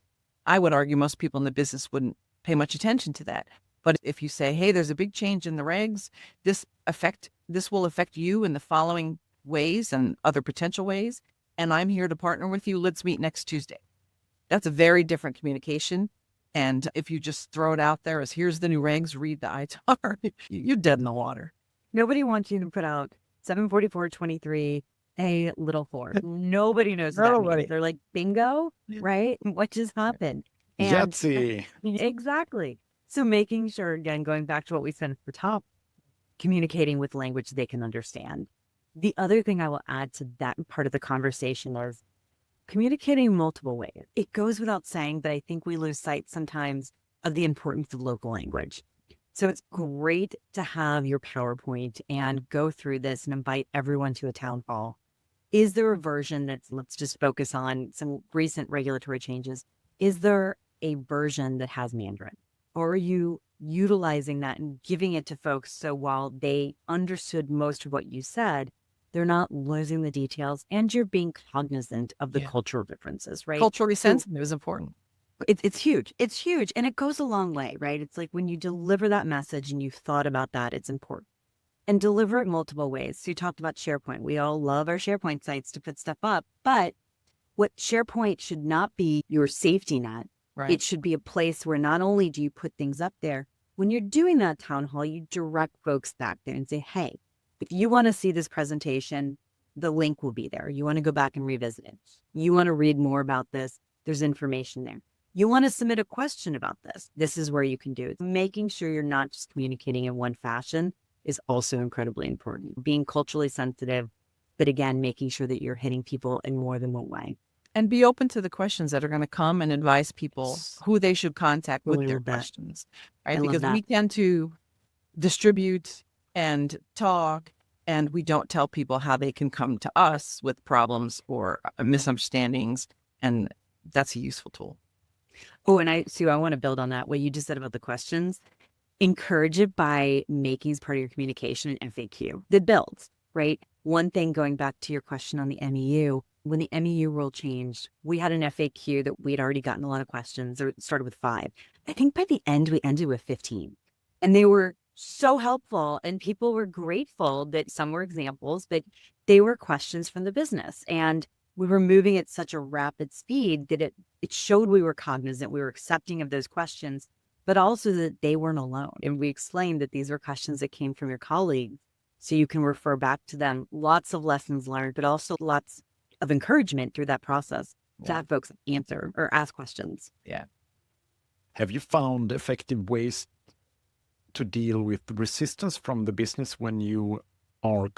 I would argue most people in the business wouldn't pay much attention to that. But if you say, hey, there's a big change in the regs, this will affect you in the following ways and other potential ways, and I'm here to partner with you. Let's meet next Tuesday. That's a very different communication. And if you just throw it out there as here's the new regs, read the ITAR, you're dead in the water. Nobody wants you to put out 74423 a little 4. Nobody knows what that means. They're like, bingo, right? What just happened? And Yahtzee. Exactly. So making sure, again, going back to what we said at the top, communicating with language they can understand. The other thing I will add to that part of the conversation is communicating multiple ways. It goes without saying, but I think we lose sight sometimes of the importance of local language. So it's great to have your PowerPoint and go through this and invite everyone to a town hall. Is there a version let's just focus on some recent regulatory changes. Is there a version that has Mandarin? Or are you utilizing that and giving it to folks so while they understood most of what you said, they're not losing the details and you're being cognizant of the cultural differences, right? Culturally sensitive is important. It's huge. It's huge. And it goes a long way, right? It's like when you deliver that message and you've thought about that, it's important. And deliver it multiple ways. So you talked about SharePoint. We all love our SharePoint sites to put stuff up, but what SharePoint should not be your safety net. Right. It should be a place where not only do you put things up there, when you're doing that town hall, you direct folks back there and say, hey, if you want to see this presentation, the link will be there. You want to go back and revisit it. You want to read more about this, there's information there. You want to submit a question about this is where you can do it. Making sure you're not just communicating in one fashion is also incredibly important. Being culturally sensitive, but again, making sure that you're hitting people in more than one way. And be open to the questions that are going to come and advise people who they should contact with their questions, right? Because we tend to distribute and talk, and we don't tell people how they can come to us with problems or misunderstandings, and that's a useful tool. Oh, and Sue, I want to build on that. What you just said about the questions. encourage it by making as part of your communication an FAQ that builds, right? One thing, going back to your question on the MEU, when the MEU rule changed, we had an FAQ that we'd already gotten a lot of questions. It started with 5. I think by the end, we ended with 15. And they were so helpful, and people were grateful that some were examples, but they were questions from the business. And we were moving at such a rapid speed that it showed we were cognizant, we were accepting of those questions, but also that they weren't alone. And we explained that these were questions that came from your colleagues, so you can refer back to them. Lots of lessons learned, but also lots of encouragement through that process to have folks answer or ask questions. Yeah. Have you found effective ways to deal with resistance from the business when you are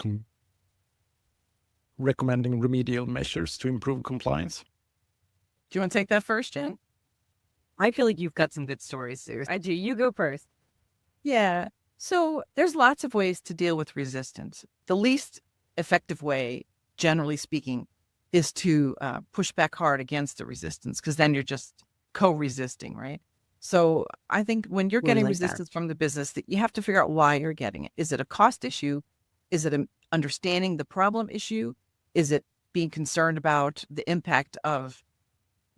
recommending remedial measures to improve compliance? Do you want to take that first, Jen? I feel like you've got some good stories, Sue. I do. You go first. Yeah. So there's lots of ways to deal with resistance. The least effective way, generally speaking, is to push back hard against the resistance, because then you're just co-resisting, right? So I think when you're getting resistance from the business, that you have to figure out why you're getting it. Is it a cost issue? Is it understanding the problem issue? Is it being concerned about the impact of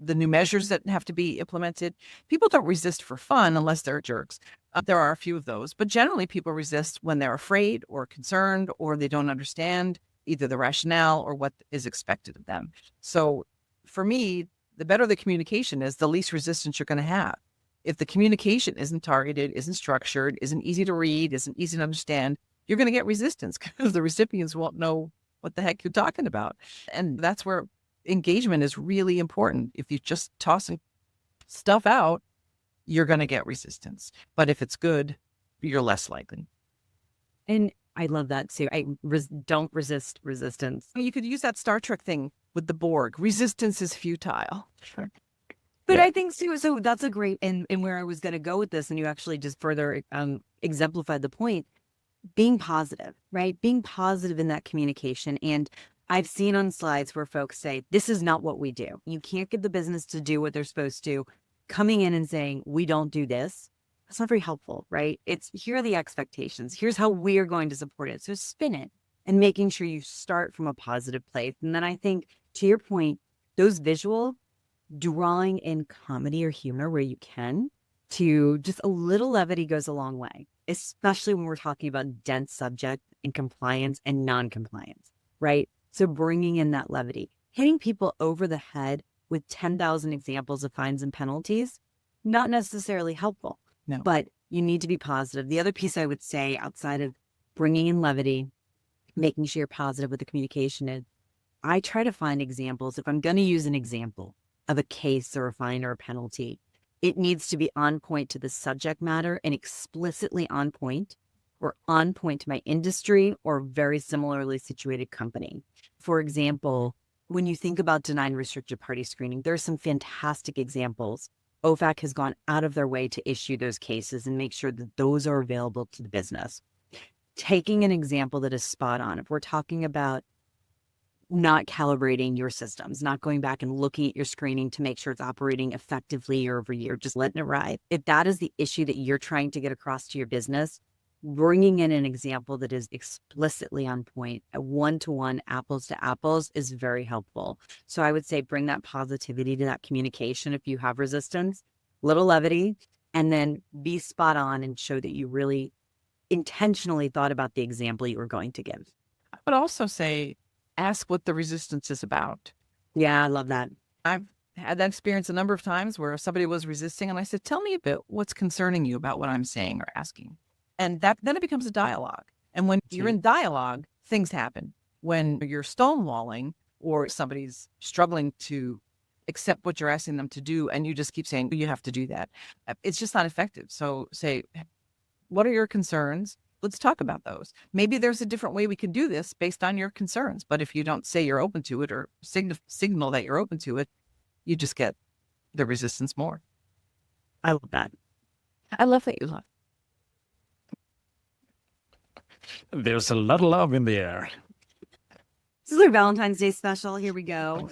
the new measures that have to be implemented? People don't resist for fun unless they're jerks. There are a few of those, but generally people resist when they're afraid or concerned, or they don't understand either the rationale or what is expected of them. So for me, the better the communication is, the least resistance you're going to have. If the communication isn't targeted, isn't structured, isn't easy to read, isn't easy to understand, you're going to get resistance because the recipients won't know what the heck you're talking about. And that's where engagement is really important. If you're just tossing stuff out, you're going to get resistance. But if it's good, you're less likely. And I love that too. Don't resist resistance. You could use that Star Trek thing with the Borg. Resistance is futile. Sure. But I think, Sue, so that's a great, and where I was going to go with this, and you actually just further exemplified the point, being positive, right? Being positive in that communication. And I've seen on slides where folks say, this is not what we do. You can't get the business to do what they're supposed to. Coming in and saying, we don't do this, that's not very helpful, right? It's, here are the expectations. Here's how we are going to support it. So spin it and making sure you start from a positive place. And then I think, to your point, those visual, drawing in comedy or humor where you can, to just a little levity goes a long way, especially when we're talking about dense subject and compliance and non-compliance, right? So bringing in that levity, hitting people over the head with 10,000 examples of fines and penalties, not necessarily helpful. No. But you need to be positive. The other piece I would say, outside of bringing in levity, making sure you're positive with the communication, is I try to find examples. If I'm going to use an example of a case or a fine or a penalty, it needs to be on point to the subject matter and explicitly on point, or on point to my industry or very similarly situated company. For example, when you think about denied restricted party screening, there are some fantastic examples. OFAC has gone out of their way to issue those cases and make sure that those are available to the business. Taking an example that is spot on, if we're talking about not calibrating your systems, not going back and looking at your screening to make sure it's operating effectively year over year, just letting it ride. If that is the issue that you're trying to get across to your business, bringing in an example that is explicitly on point, a one-to-one, apples to apples, is very helpful. So I would say bring that positivity to that communication if you have resistance, little levity, and then be spot on and show that you really intentionally thought about the example you were going to give. I would also say, ask what the resistance is about. Yeah, I love that. I've had that experience a number of times where somebody was resisting, and I said, tell me a bit what's concerning you about what I'm saying or asking. And then it becomes a dialogue. And when you're in dialogue, things happen. When you're stonewalling or somebody's struggling to accept what you're asking them to do, and you just keep saying, you have to do that, it's just not effective. So say, what are your concerns? Let's talk about those. Maybe there's a different way we can do this based on your concerns. But if you don't say you're open to it or signal that you're open to it, you just get the resistance more. I love that. I love that you love. There's a lot of love in the air. This is our Valentine's Day special. Here we go.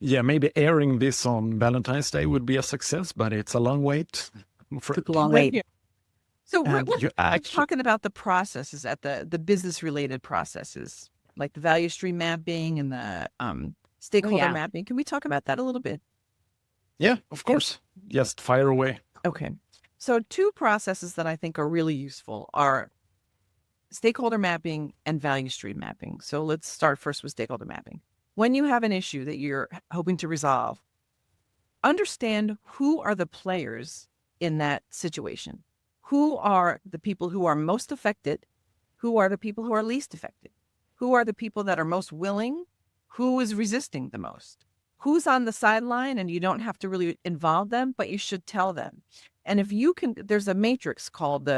Yeah, maybe airing this on Valentine's Day would be a success, but it's a long wait. Took a long Right. wait. So And we're you actually, talking about the processes at the business related processes, like the value stream mapping and the stakeholder yeah. mapping. Can we talk about that a little bit? yeah, of course. Just fire away. Okay. So two processes that I think are really useful are stakeholder mapping and value stream mapping. So let's start first with stakeholder mapping. When you have an issue that you're hoping to resolve, understand who are the players in that situation. Who are the people who are most affected? Who are the people who are least affected? Who are the people that are most willing? Who is resisting the most? Who's on the sideline and you don't have to really involve them, but you should tell them. And if you can, there's a matrix called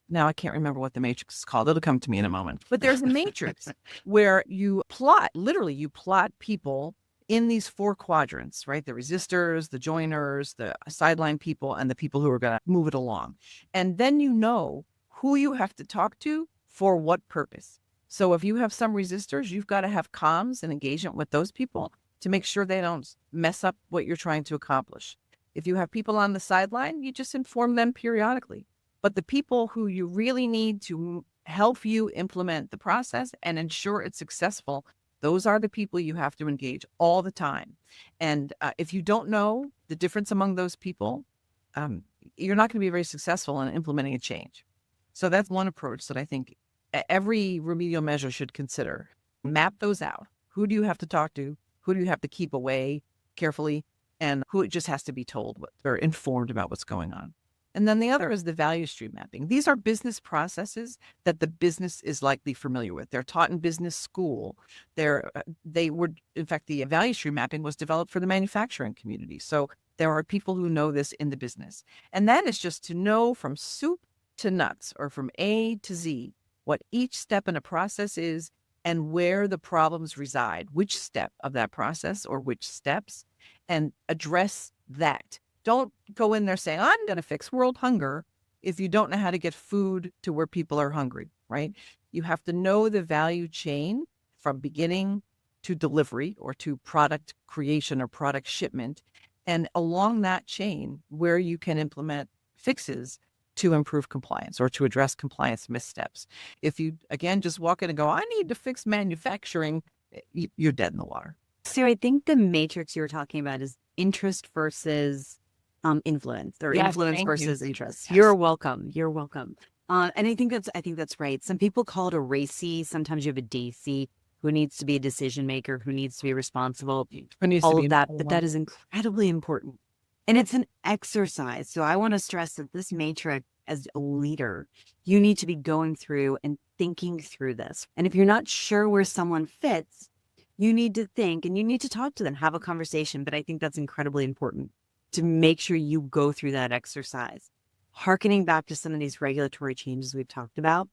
now I can't remember what the matrix is called. It'll come to me in a moment. But there's a matrix where you plot, literally you plot people in these four quadrants, right? The resistors, the joiners, the sideline people, and the people who are going to move it along. And then you know who you have to talk to for what purpose. So if you have some resistors, you've got to have comms and engagement with those people to make sure they don't mess up what you're trying to accomplish. If you have people on the sideline, you just inform them periodically. But the people who you really need to help you implement the process and ensure it's successful, those are the people you have to engage all the time. And if you don't know the difference among those people, you're not going to be very successful in implementing a change. So that's one approach that I think every remedial measure should consider. Map those out. Who do you have to talk to? Who do you have to keep away carefully? And who just has to be told or informed about what's going on. And then the other is the value stream mapping. These are business processes that the business is likely familiar with. They're taught in business school. In fact, the value stream mapping was developed for the manufacturing community. So there are people who know this in the business. And that is just to know from soup to nuts or from A to Z what each step in a process is and where the problems reside, which step of that process or which steps, and address that. Don't go in there saying, I'm going to fix world hunger if you don't know how to get food to where people are hungry, right? You have to know the value chain from beginning to delivery or to product creation or product shipment. And along that chain where you can implement fixes to improve compliance or to address compliance missteps. If you, again, just walk in and go, I need to fix manufacturing, you're dead in the water. So I think the matrix you were talking about is interest versus influence, or Yes, influence thank versus you. interest. Yes. You're welcome. You're welcome. And I think that's right. Some people call it a RACI. Sometimes you have a DACI, who needs to be a decision maker, who needs to be responsible, all of that. But that is incredibly important. And it's an exercise. So I want to stress that this matrix, as a leader, you need to be going through and thinking through this. And if you're not sure where someone fits, you need to think and you need to talk to them, have a conversation. But I think that's incredibly important to make sure you go through that exercise. Harkening back to some of these regulatory changes we've talked about,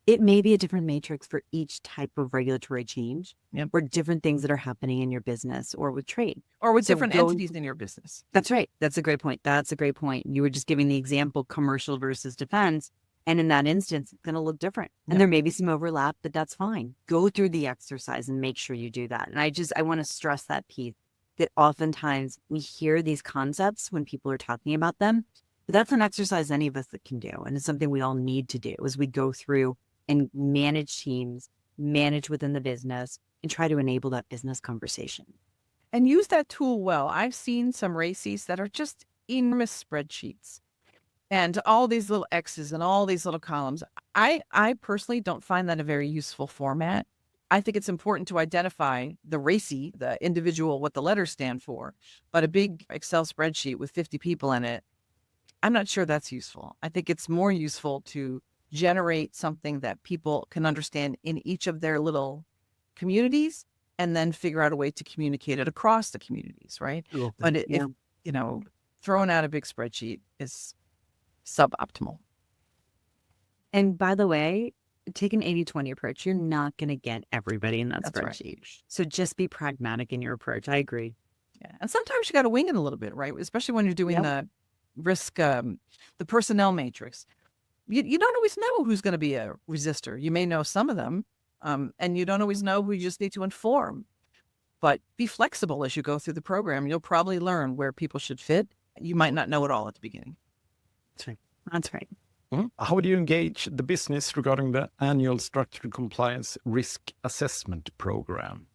it may be a different matrix for each type of regulatory change or different things that are happening in your business or with trade. Or with different entities in your business. That's right. That's a great point. That's a great point. You were just giving the example commercial versus defense. And in that instance, it's going to look different. And there may be some overlap, but that's fine. Go through the exercise and make sure you do that. And I want to stress that piece, that oftentimes we hear these concepts when people are talking about them, but that's an exercise any of us that can do. And it's something we all need to do as we go through and manage teams, manage within the business, and try to enable that business conversation. And use that tool well. I've seen some RACIs that are just enormous spreadsheets and all these little X's and all these little columns. I personally don't find that a very useful format. I think it's important to identify the RACI, the individual, what the letters stand for, but a big Excel spreadsheet with 50 people in it, I'm not sure that's useful. I think it's more useful to generate something that people can understand in each of their little communities and then figure out a way to communicate it across the communities, right? But if, throwing out a big spreadsheet is suboptimal. And by the way, take an 80-20 approach. You're not going to get everybody in that That's spreadsheet. Right. So just be pragmatic in your approach. I agree. Yeah. And sometimes you got to wing it a little bit, right? Especially when you're doing the risk, the personnel matrix. You don't always know who's going to be a resistor. You may know some of them, and you don't always know who you just need to inform. But be flexible as you go through the program. You'll probably learn where people should fit. You might not know it all at the beginning. That's right. That's right. How do you engage the business regarding the annual structured compliance risk assessment program?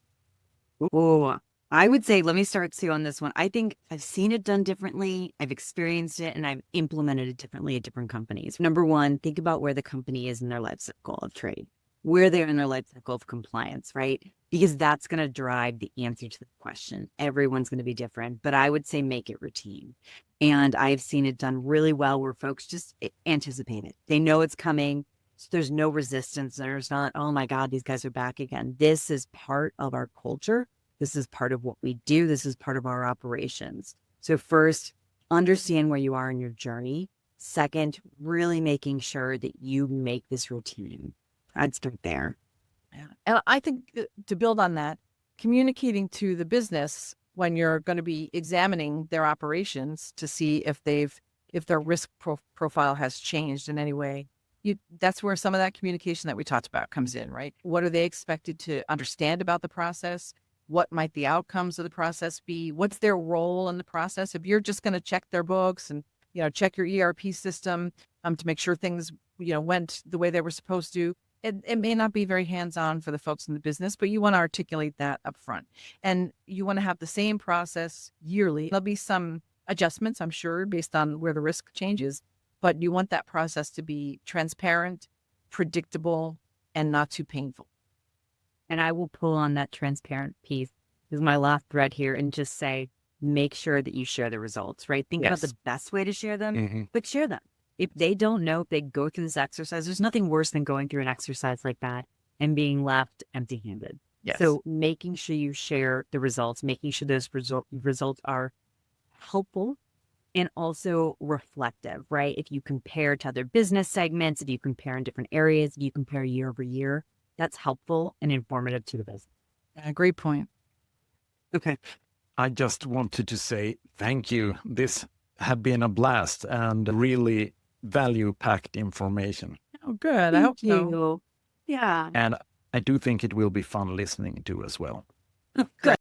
Oh, I would say, let me start, Sue, on this one. I think I've seen it done differently. I've experienced it and I've implemented it differently at different companies. Number one, think about where the company is in their life cycle of trade, where they're in their life cycle of compliance, right? Because that's going to drive the answer to the question. Everyone's going to be different, but I would say make it routine. And I've seen it done really well where folks just anticipate it. They know it's coming. So there's no resistance. There's not, oh my God, these guys are back again. This is part of our culture. This is part of what we do. This is part of our operations. So first, understand where you are in your journey. Second, really making sure that you make this routine. I'd start there. Yeah. And I think to build on that, communicating to the business when you're going to be examining their operations to see if their risk profile has changed in any way. That's where some of that communication that we talked about comes in, right? What are they expected to understand about the process? What might the outcomes of the process be? What's their role in the process? If you're just going to check their books and, check your ERP system to make sure things, went the way they were supposed to, it may not be very hands-on for the folks in the business, but you want to articulate that up front. And you want to have the same process yearly. There'll be some adjustments, I'm sure, based on where the risk changes, but you want that process to be transparent, predictable, and not too painful. And I will pull on that transparent piece. This is my last thread here, and just say, make sure that you share the results, right? Think about the best way to share them, but share them. If they don't know, if they go through this exercise, there's nothing worse than going through an exercise like that and being left empty-handed. Yes. So making sure you share the results, making sure those results are helpful and also reflective, right? If you compare to other business segments, if you compare in different areas, if you compare year over year, that's helpful and informative to the business. Yeah, great point. Okay. I just wanted to say thank you. This had been a blast and really value-packed information. Oh, good. I hope so. So. Yeah. And I do think it will be fun listening to as well. Good.